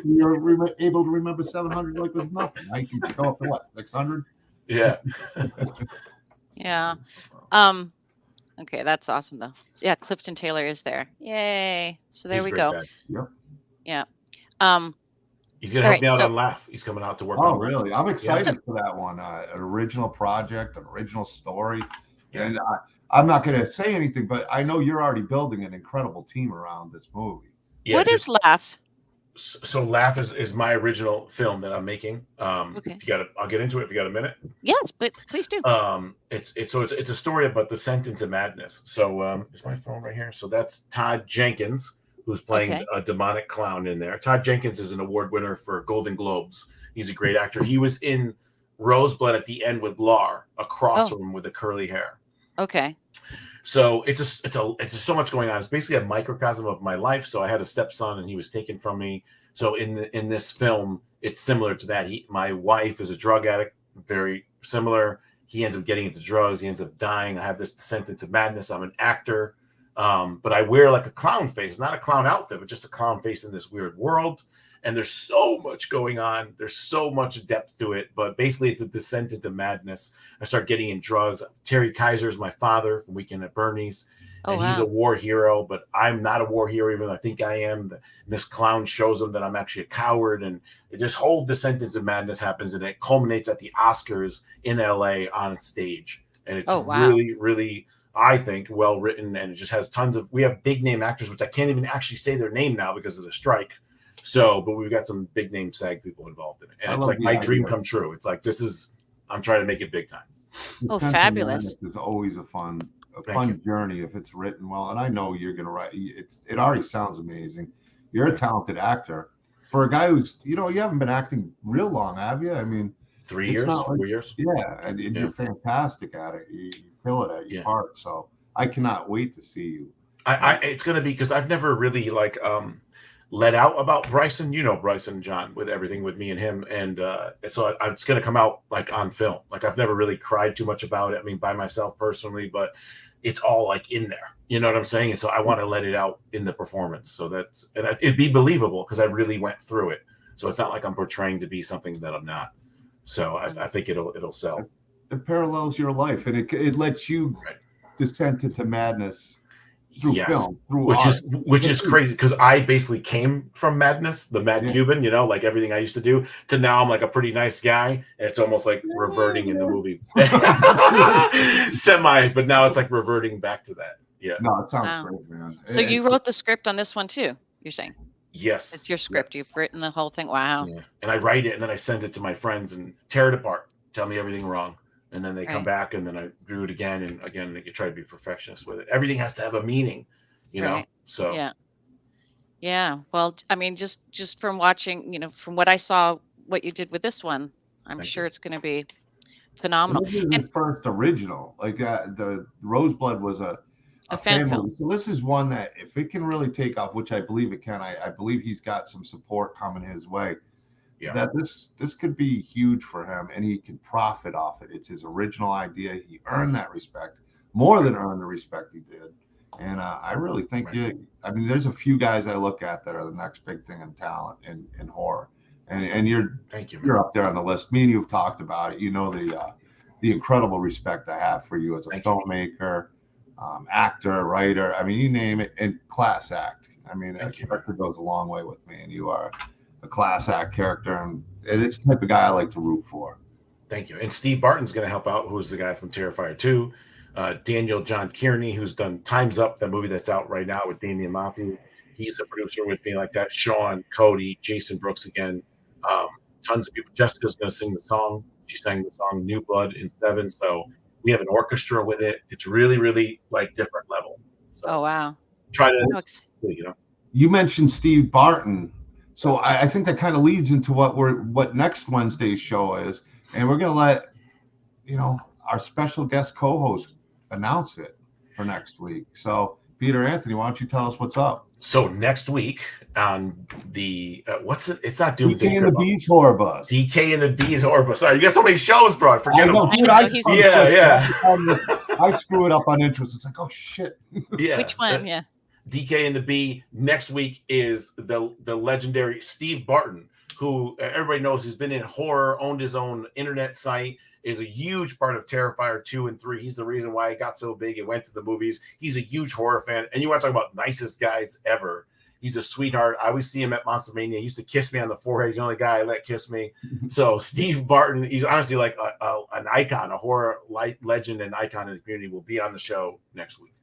You're able to remember 700 like it was nothing. Now you can go up to what, 600? Yeah. Yeah. Okay, that's awesome though. Yeah, Clifton Taylor is there. Yay. So there He's a we great go. guy. Yep. Yeah. He's gonna help Alright, me out so- on Laugh. He's coming out to work. Oh, on Laugh. really? I'm excited for that one. An original project, an original story. Yeah. And I'm not going to say anything, but I know you're already building an incredible team around this movie. Yeah, what is Laugh? So Laugh is my original film that I'm making. Okay. If you got, I'll get into it if you got a minute. Yes, but please do. It's a story about the sentence of madness. So is my phone right here? So that's Todd Jenkins, who's playing Okay. a demonic clown in there. Todd Jenkins is an award winner for Golden Globes. He's a great actor. He was in Rosebud at the end with Lar across from him with the curly hair. Okay. So it's so much going on. It's basically a microcosm of my life. So I had a stepson, and he was taken from me. So in this film, it's similar to that. My wife is a drug addict, very similar. He ends up getting into drugs. He ends up dying. I have this sentence of madness. I'm an actor, but I wear like a clown face, not a clown outfit, but just a clown face in this weird world. And there's so much going on. There's so much depth to it. But basically, it's a descent into madness. I start getting in drugs. Terry Kaiser is my father from Weekend at Bernie's. Oh, And he's a war hero, but I'm not a war hero, even though I think I am. And this clown shows him that I'm actually a coward. And this whole descent into madness happens, and it culminates at the Oscars in LA on stage. And it's really, really, I think, well written. And it just has tons of, we have big name actors, which I can't even actually say their name now because of the strike. So, but we've got some big name SAG people involved in it. And it's like my dream come true. It's like, I'm trying to make it big time. Oh, fabulous. It's always a fun you. journey if it's written well. And I know you're going to write. It already sounds amazing. You're a talented actor. For a guy who's, you haven't been acting real long, have you? I mean, 3 years, 4 years. Yeah. And you're fantastic at it. You kill it at your part. So I cannot wait to see you. It's going to be, because I've never really let out about Bryson, Bryson, John, with everything with me and him. And so it's going to come out like on film. Like I've never really cried too much about it. I mean, by myself personally, but it's all like in there, you know what I'm saying? And so I want to let it out in the performance. So it'd be believable because I really went through it. So it's not like I'm portraying to be something that I'm not. So I think it'll sell. It parallels your life, and it lets you descend into madness. Through film, which is crazy because I basically came from madness, the Mad Cuban, like everything I used to do, to now I'm like a pretty nice guy, and it's almost like reverting in the movie, but now it's like reverting back to that. Yeah, no, it sounds great, man. So you wrote the script on this one too? You're saying? Yes, it's your script. You've written the whole thing. Wow. Yeah. And I write it, and then I send it to my friends and tear it apart, tell me everything wrong. And then they come back, and then I do it again, and again, you try to be perfectionist with it. Everything has to have a meaning, know. So yeah. Well, I mean, just from watching, from what I saw, what you did with this one, I'm sure it's going to be phenomenal. This is And his first original. Like the Roseblood was a fan fan film. movie. So this is one that if it can really take off, which I believe it can, I believe he's got some support coming his way. Yeah. That this could be huge for him, and he can profit off it. It's his original idea. He earned that respect, more than earned the respect he did. And I really think I mean, there's a few guys I look at that are the next big thing in talent in horror, and Thank you. you're up there on the list. Me and you've talked about it. You know the incredible respect I have for you as a filmmaker, actor, writer. I mean, you name it, and class act. I mean, a character goes a long way with me, and you are a class act character, and it's the type of guy I like to root for. Thank you. And Steve Barton's going to help out, who's the guy from Terrifier 2. Daniel John Kearney, who's done Time's Up, the movie that's out right now with Damien Mafi. He's a producer with me like that. Sean, Cody, Jason Brooks again. Tons of people. Jessica's going to sing the song. She sang the song New Blood in 7. So we have an orchestra with it. It's really, really like different level. So oh wow. Try to, you know. You mentioned Steve Barton. So I think that kind of leads into what next Wednesday's show is. And we're going to let, our special guest co-host announce it for next week. So Peter Anthony, why don't you tell us what's up? So next week on the what's it? It's not Doomsday. DK and the Bees Horror Buzz. DK and the Bees Horror Buzz. Sorry, you got so many shows, bro. I forget them. I screw it up on intros. It's like, oh shit. Yeah. Which one? Yeah. DK and the Bee. Next week is the legendary Steve Barton, who everybody knows has been in horror, owned his own internet site, is a huge part of Terrifier 2 and 3. He's the reason why it got so big. It went to the movies. He's a huge horror fan. And you want to talk about nicest guys ever. He's a sweetheart. I always see him at Monster Mania. He used to kiss me on the forehead. He's the only guy I let kiss me. So Steve Barton, he's honestly like an icon, a horror legend and icon in the community, will be on the show next week.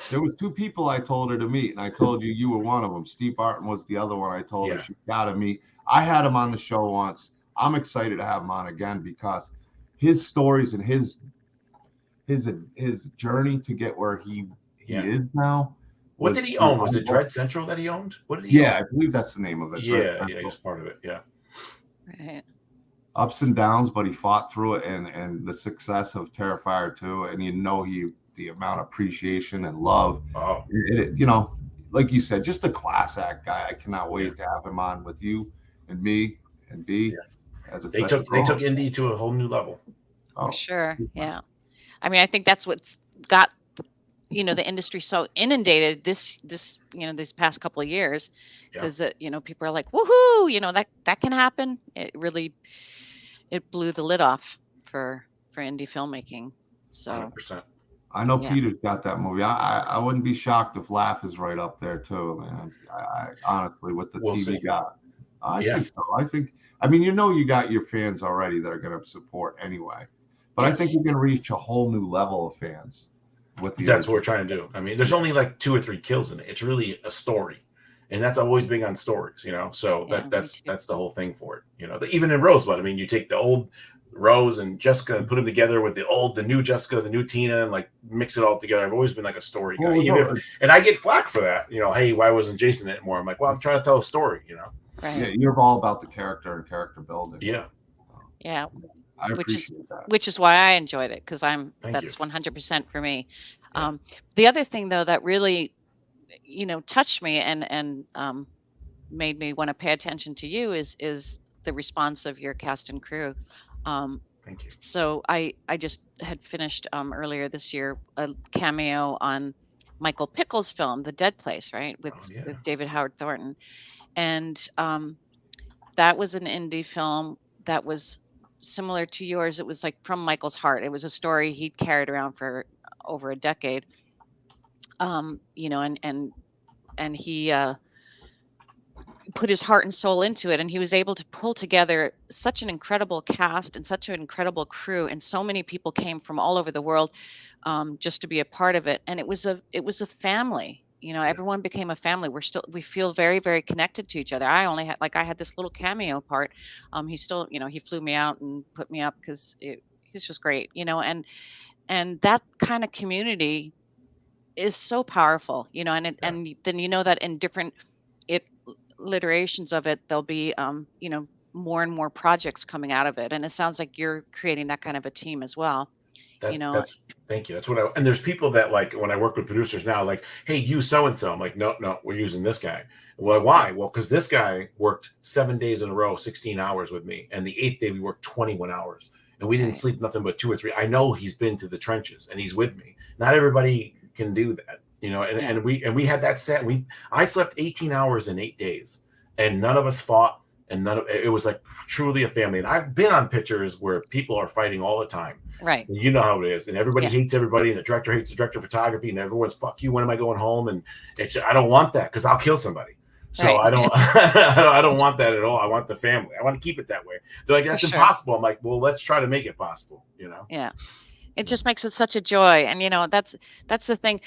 There was 2 people I told her to meet, and I told you were one of them. Steve Barton was the other one I told her she's got to meet. I had him on the show once. I'm excited to have him on again because his stories and his journey to get where he is now. What did he own? Was it Dread Central that he owned? What did he own? I believe that's the name of it. Yeah, he was part of it. Yeah. Right. Ups and downs, but he fought through it, and the success of Terrifier 2, and the amount of appreciation and love. Oh. Like you said, just a class act guy. I cannot wait to have him on with you and me and B. They took Indy to a whole new level. For sure. Yeah. I mean, I think that's what's got the industry so inundated these past couple of years, because people are like, woohoo, that can happen. It really blew the lid off for indie filmmaking. So 100%. I know Peter's got that movie. I wouldn't be shocked if Laugh is right up there too, man. I honestly, with the TV got, I think so. I mean, you got your fans already that are going to support anyway, but I think you're going to reach a whole new level of fans. That's what we're trying to do. I mean, there's only like 2 or 3 kills in it. It's really a story, and that's always big on stories, So that's the whole thing for it. Even in Rosebud, I mean, you take the old Rose and Jessica and put them together with the new Jessica, the new Tina, and like mix it all together. I've always been like a story guy, and I get flack for that. Hey, why wasn't Jason in it more? I'm like, well, I'm trying to tell a story, Right. Yeah, you're all about the character and character building. Yeah. Yeah. I appreciate that. Which is why I enjoyed it, because that's 100% for me. The other thing though that really, touched me and made me want to pay attention to you is the response of your cast and crew. Thank you. So I just had finished earlier this year a cameo on Michael Pickles' film, The Dead Place, right, with David Howard Thornton. And that was an indie film that was similar to yours. It was like from Michael's heart. It was a story he'd carried around for over a decade. And he put his heart and soul into it, and he was able to pull together such an incredible cast and such an incredible crew, and so many people came from all over the world just to be a part of it. And it was a family. Everyone became a family. We feel very, very connected to each other. I had this little cameo part. He still, he flew me out and put me up because he's just great, and that kind of community is so powerful, and then that in different iterations of it, there'll be, more and more projects coming out of it. And it sounds like you're creating that kind of a team as well. That's thank you. That's what and there's people that like when I work with producers now, like, hey, use so and so. I'm like, no, we're using this guy. Well, why? Well, because this guy worked 7 days in a row, 16 hours with me, and the 8th day we worked 21 hours, and we didn't sleep nothing but 2 or 3. I know he's been to the trenches and he's with me. Not everybody can do that, and we had that set. I slept 18 hours in 8 days, and none of us fought, and it was like truly a family. And I've been on pictures where people are fighting all the time. Right. You know how it is. And everybody hates everybody. And the director hates the director of photography. And everyone's, fuck you. When am I going home? And I don't want that because I'll kill somebody. So I don't I don't want that at all. I want the family. I want to keep it that way. They're like, that's impossible. I'm like, well, let's try to make it possible, Yeah. It just makes it such a joy. And, that's the thing.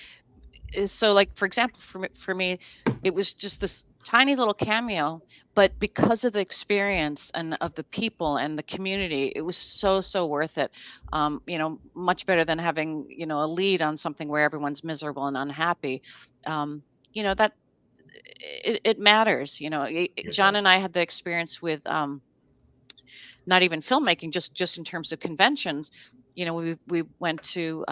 So, like, for example, for me, it was just this tiny little cameo, but because of the experience and of the people and the community, it was so worth it. Much better than having, a lead on something where everyone's miserable and unhappy. That it matters. John and I had the experience with not even filmmaking, just in terms of conventions. We went to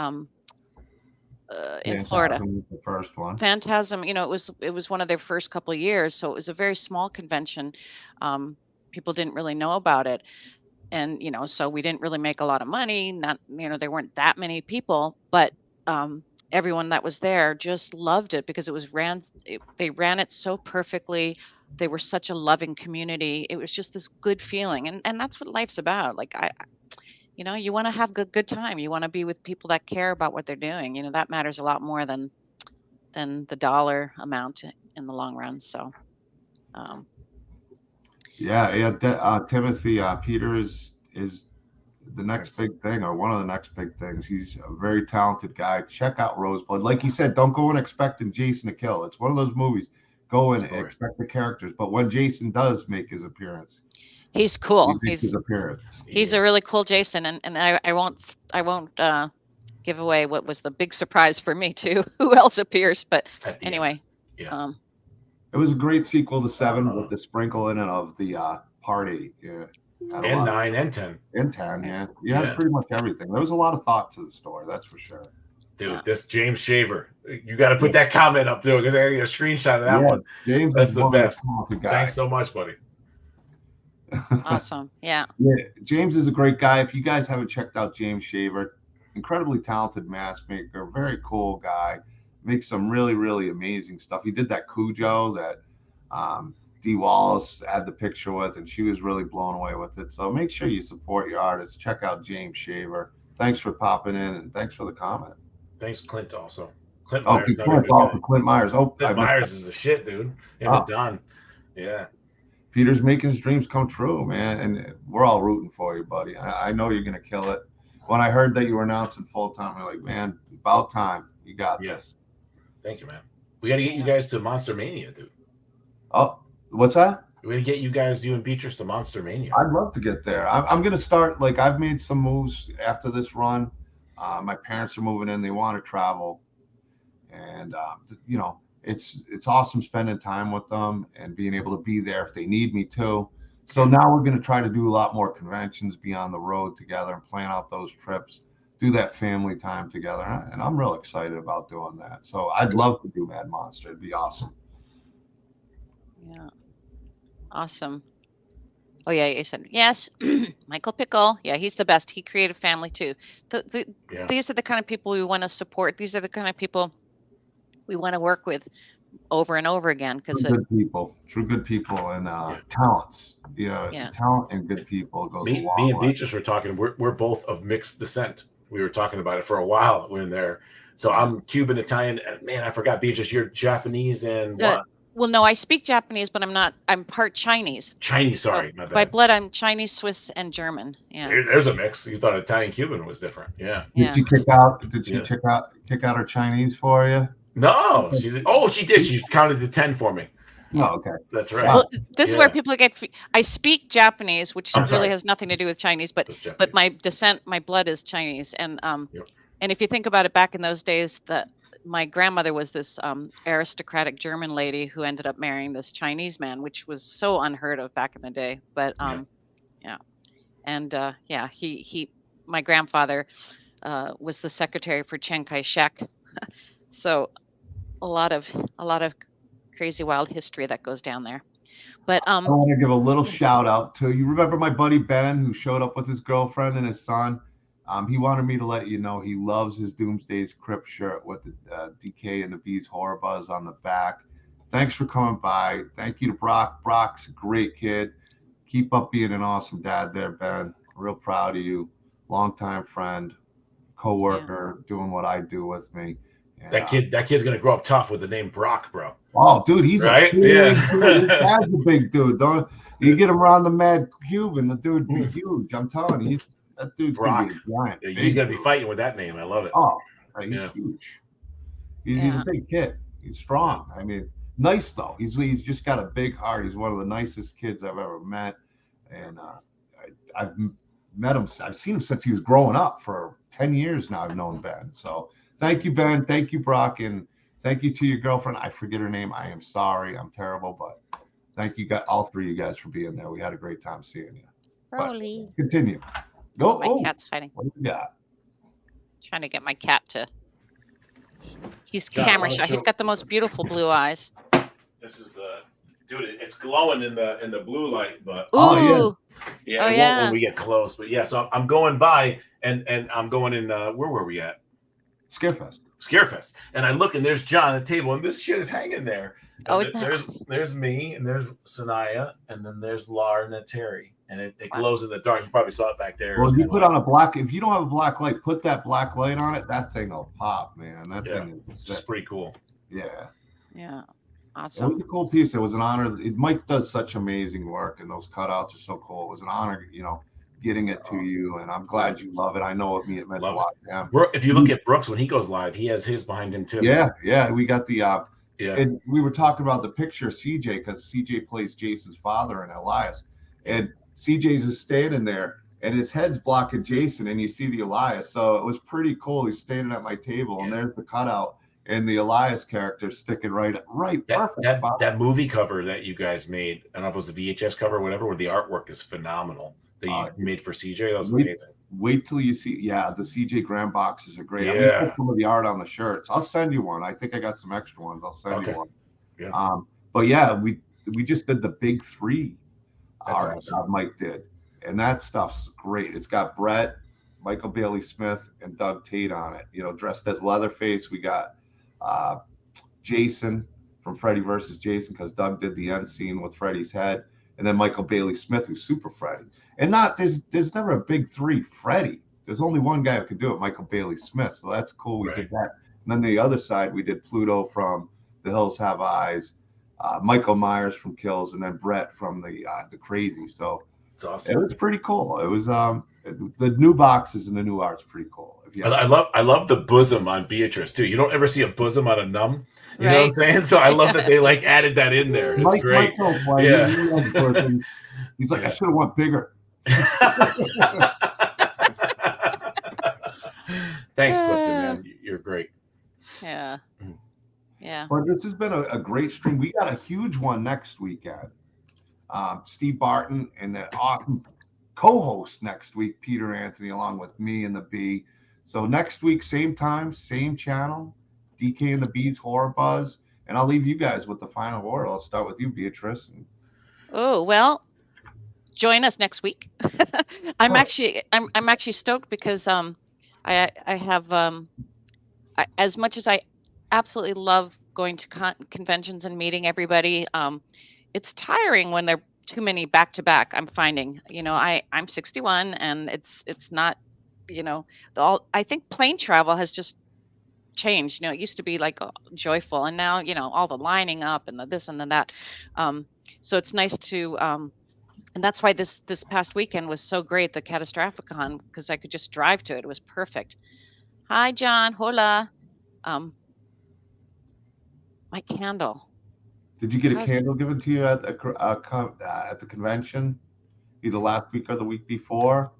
in Florida. The first one. Phantasm, it was one of their first couple of years, so it was a very small convention. People didn't really know about it, and so we didn't really make a lot of money. Not, there weren't that many people, but everyone that was there just loved it because they ran it so perfectly. They were such a loving community. It was just this good feeling, and that's what life's about. Like you want to have good time. You want to be with people that care about what they're doing. That matters a lot more than the dollar amount in the long run. So, Timothy Peter is the next big thing, or one of the next big things. He's a very talented guy. Check out Rosebud. Like you said, don't go in expecting Jason to kill. It's one of those movies. Go in and expect the characters, but when Jason does make his appearance, he's cool. He's a really cool Jason, and I won't give away what was the big surprise for me too. Who else appears? But anyway, it was a great sequel to 7 with the sprinkle in it of the party. Yeah, and 9 and 10 and 10. Yeah, you had pretty much everything. There was a lot of thought to the story. That's for sure. Dude, this James Shaver, you got to put that comment up there because I got a screenshot of that one. James, that's the best. Thanks so much, buddy. Awesome. Yeah, James is a great guy. If you guys haven't checked out James Shaver, incredibly talented mask maker, very cool guy, makes some really amazing stuff. He did that Cujo that Dee Wallace had the picture with, and she was really blown away with it. So make sure you support your artists. Check out James Shaver. Thanks for popping in, and thanks for the comment. Thanks, Clint, also. Clint Myers. Clint Myers. Clint Myers is the shit, dude. Him and Don. Yeah. Peter's making his dreams come true, man, and we're all rooting for you, buddy. I know you're gonna kill it. When I heard that you were announcing full time, I'm like, man, about time. You got this. Thank you, man. We got to get you guys to Monster Mania, dude. Oh, what's that? We're gonna get you guys, you and Beatrice, to Monster Mania. I'd love to get there. I'm gonna start. Like, I've made some moves after this run. My parents are moving in. They want to travel, and it's awesome spending time with them and being able to be there if they need me to. So now we're going to try to do a lot more conventions, be on the road together and plan out those trips, do that family time together. And I'm real excited about doing that. So I'd love to do Mad Monster. It'd be awesome. Yeah. Awesome. Oh yeah, you said yes. Michael Pickle. Yeah, he's the best. He created family too. These are the kind of people we want to support. These are the kind of people we want to work with over and over again, because true good people, and talents. Talent and good people goes a long way. Me and Beatrice were talking. We're both of mixed descent. We were talking about it for a while when there. So I'm Cuban, Italian, and man, I forgot, Beatrice, you're Japanese and what? Well, no, I speak Japanese, but I'm not. I'm part Chinese. Chinese, sorry. By blood, I'm Chinese, Swiss, and German. Yeah. There's a mix. You thought Italian Cuban was different. Yeah. Did she kick out her Chinese for you? No, she did. Oh, she did. She counted to 10 for me. Oh, okay. That's right. Well, this is where people get. I speak Japanese, which really has nothing to do with Chinese, but my descent, my blood is Chinese, and and if you think about it, back in those days, my grandmother was this aristocratic German lady who ended up marrying this Chinese man, which was so unheard of back in the day. But yeah, and yeah, my grandfather was the secretary for Chiang Kai-shek. So a lot of crazy wild history that goes down there. But I want to give a little shout out to you. Remember my buddy Ben who showed up with his girlfriend and his son? He wanted me to let you know he loves his Doomsday's Crypt shirt with the DK and the Bees Horror Buzz on the back. Thanks for coming by. Thank you to Brock. Brock's a great kid. Keep up being an awesome dad there, Ben. Real proud of you. Longtime friend, co-worker, doing what I do with me. And, that kid's gonna grow up tough with the name Brock, bro. Oh, dude, he's right? a big dude. His dad's a big dude. Don't you get him around the Mad Cube and the dude be huge. I'm telling you, that dude's Brock. gonna be a giant. He's gonna be fighting with that name. I love it. Oh, he's huge. He's a big kid. He's strong. I mean, nice though. He's just got a big heart. He's one of the nicest kids I've ever met, and I've met him. I've seen him since he was growing up. For 10 years now, I've known Ben. So thank you, Ben. Thank you, Brock, and thank you to your girlfriend. I forget her name. I am sorry. I'm terrible, but thank you, all three of you guys, for being there. We had a great time seeing you. Rolly. Continue. Go. My cat's hiding. What do you got? Trying to get my cat to. He's John, camera shy. He's got the most beautiful blue eyes. This is dude. It's glowing in the blue light, but Ooh. yeah, it won't when we get close. But yeah, so I'm going by and I'm going in. Where were we at? Scarefest. And I look and there's John at the table and this shit is hanging there. There's me and there's Sanaya and then there's Lar and then Terry. And it glows in the dark. You probably saw it back there. Well, you put on a black. If you don't have a black light, put that black light on it. That thing will pop, man. That thing is just pretty cool. Yeah. Awesome. It was a cool piece. It was an honor. Mike does such amazing work, and those cutouts are so cool. It was an honor, getting it to you, and I'm glad you love it. I know it meant a lot to him. If you look at Brooks when he goes live, he has his behind him too. Yeah. We got the and we were talking about the picture of CJ because CJ plays Jason's father and Elias, and CJ's is standing there and his head's blocking Jason and you see the Elias. So it was pretty cool. He's standing at my table and there's the cutout and the Elias character sticking right perfect. That movie cover that you guys made, I don't know if it was a VHS cover or whatever, where the artwork is phenomenal that you made for CJ. That was amazing. Wait till you see. Yeah, the CJ Graham boxes are great. Yeah. I'm put some of the art on the shirts. I'll send you one. I think I got some extra ones. I'll send you one. Yeah. But yeah, we just did the big three. Art awesome. Mike did, and that stuff's great. It's got Brett, Michael Bailey Smith, and Doug Tate on it. Dressed as Leatherface. We got Jason from Freddy versus Jason because Doug did the end scene with Freddy's head, and then Michael Bailey Smith, who's Super Freddy. And there's never a big three Freddy. There's only one guy who could do it, Michael Bailey Smith. So that's cool. We did that. And then the other side, we did Pluto from The Hills Have Eyes. Michael Myers from Kills, and then Brett from the Crazy. So awesome. It was pretty cool. It was the new boxes and the new art's pretty cool. I love the bosom on Beatrice too. You don't ever see a bosom on a Num. You know what I'm saying? So I love that they added that in there. It's great. He's like, I should have went bigger. Thanks, Clifton, man. You're great. Yeah. Yeah. But this has been a great stream. We got a huge one next weekend. Steve Barton and the awesome co-host next week, Peter Anthony, along with me and the Bee. So next week, same time, same channel, DK and the Bees Horror Buzz. And I'll leave you guys with the final word. I'll start with you, Beatrice. Oh, well, join us next week. I'm actually stoked because I have as much as I absolutely love going to conventions and meeting everybody. It's tiring when there are too many back to back. I'm finding, I'm 61 and it's not, I think plane travel has just changed. It used to be joyful and now, all the lining up and the this and the that. So it's nice to, and that's why this past weekend was so great, the Catastrophicon, because I could just drive to it. It was perfect. Hi, John. Hola. My candle. Did you get a candle given to you at the convention, either last week or the week before?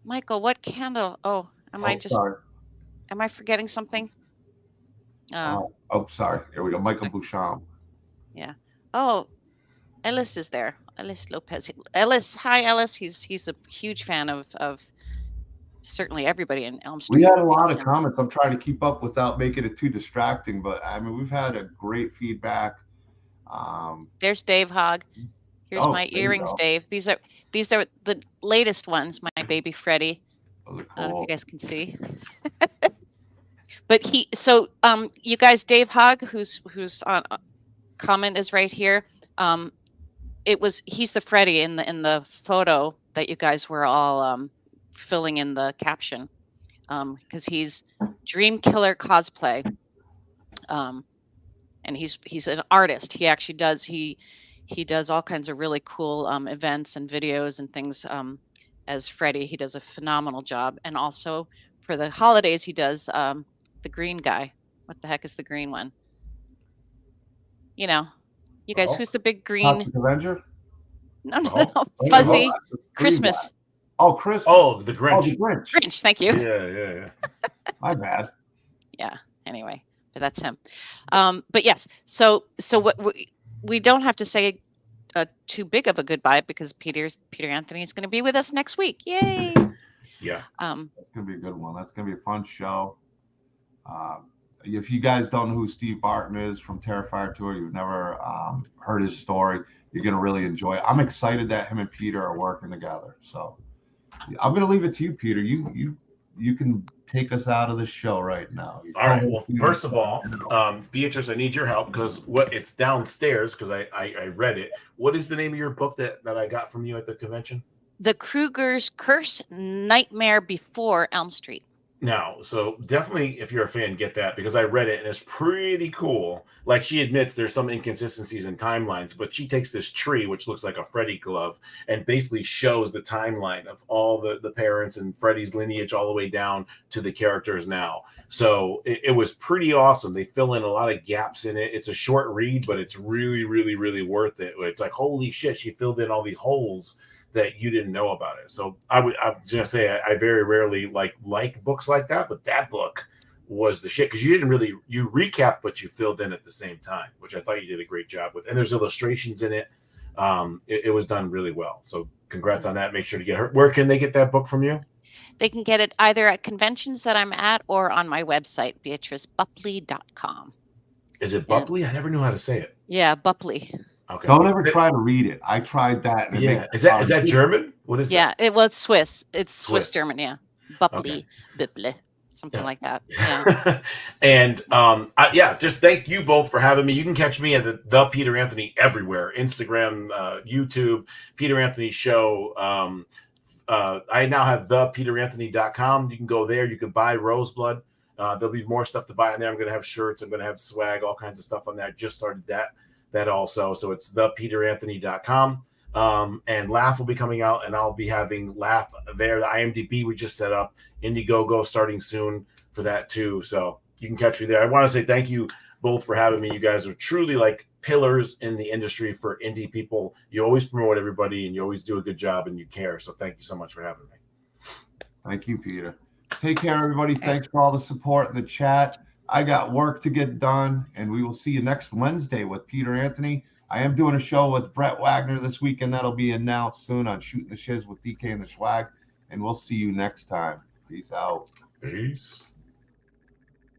Michael, what candle? Oh, am I forgetting something? Oh, sorry. Here we go. Michael Bouchon. Yeah. Oh, Ellis is there. Ellis Lopez. Ellis, hi Ellis. He's a huge fan of certainly everybody in Elm We Street. had a lot of comments. I'm trying to keep up without making it too distracting, but I mean, we've had a great feedback. There's Dave Hogg. Here's Oh, my there you earrings, go. Dave. These are the latest ones. My baby Freddie. Those are I don't know if cool. you guys can see. But you guys, Dave Hogg, who's on comment is right here. He's the Freddy in the photo that you guys were all filling in the caption, because he's Dream Killer cosplay, and he's an artist. He actually does all kinds of really cool events and videos and things. As Freddy, he does a phenomenal job, and also for the holidays, he does the green guy. What the heck is the green one? You guys, who's the big green? Toxic Avenger? No, Oh, Fuzzy that's the green Christmas. guy. Oh, Christmas. Oh, the Grinch. Oh, the Grinch. Grinch, thank you. Yeah. My bad. Yeah. Anyway, but that's him. But yes, so what we don't have to say too big of a goodbye because Peter Anthony is going to be with us next week. Yay! Yeah. That's gonna be a good one. That's gonna be a fun show. If you guys don't know who Steve Barton is from Terrifier Tour, you've never heard his story, you're gonna really enjoy it. I'm excited that him and Peter are working together. So I'm gonna leave it to you, Peter. You can take us out of the show right now. All right. Well, first of all, Beatrice, I need your help because it's downstairs because I read it. What is the name of your book that I got from you at the convention? The Kruger's Curse: Nightmare Before Elm Street. Now, so definitely, if you're a fan, get that because I read it and it's pretty cool. Like she admits there's some inconsistencies in timelines, but she takes this tree, which looks like a Freddy glove, and basically shows the timeline of all the parents and Freddy's lineage all the way down to the characters now. So it was pretty awesome. They fill in a lot of gaps in it. It's a short read, but it's really, really, really worth it. It's like, holy shit, she filled in all the holes that you didn't know about it. So I'm gonna say I very rarely like books like that, but that book was the shit because you recap, but you filled in at the same time, which I thought you did a great job with. And there's illustrations in it. It was done really well. So congrats on that. Make sure to get her. Where can they get that book from you? They can get it either at conventions that I'm at or on my website, BeatriceBupley.com. Is it Bupley? I never knew how to say it. Yeah, Bupley. Okay. Don't ever try to read it. I tried that. And yeah. Is that German? What is that? Yeah, it's Swiss. It's Swiss German, yeah. Bupley, Bupley, something like that. Yeah. And just thank you both for having me. You can catch me at the Peter Anthony everywhere. Instagram, YouTube, Peter Anthony Show. I now have thepeteranthony.com. You can go there. You can buy Roseblood. There'll be more stuff to buy on there. I'm going to have shirts. I'm going to have swag, all kinds of stuff on there. I just started that also. So it's thepeteranthony.com. And Laugh will be coming out, and I'll be having Laugh there. The IMDb we just set up. Indiegogo starting soon for that too. So you can catch me there. I want to say thank you both for having me. You guys are truly like pillars in the industry for indie people. You always promote everybody, and you always do a good job, and you care. So thank you so much for having me. Thank you, Peter. Take care, everybody. Thanks for all the support in the chat. I got work to get done, and we will see you next Wednesday with Peter Anthony. I am doing a show with Brett Wagner this weekend. That'll be announced soon on Shooting the Shiz with DK and the Swag, and we'll see you next time. Peace out. Peace.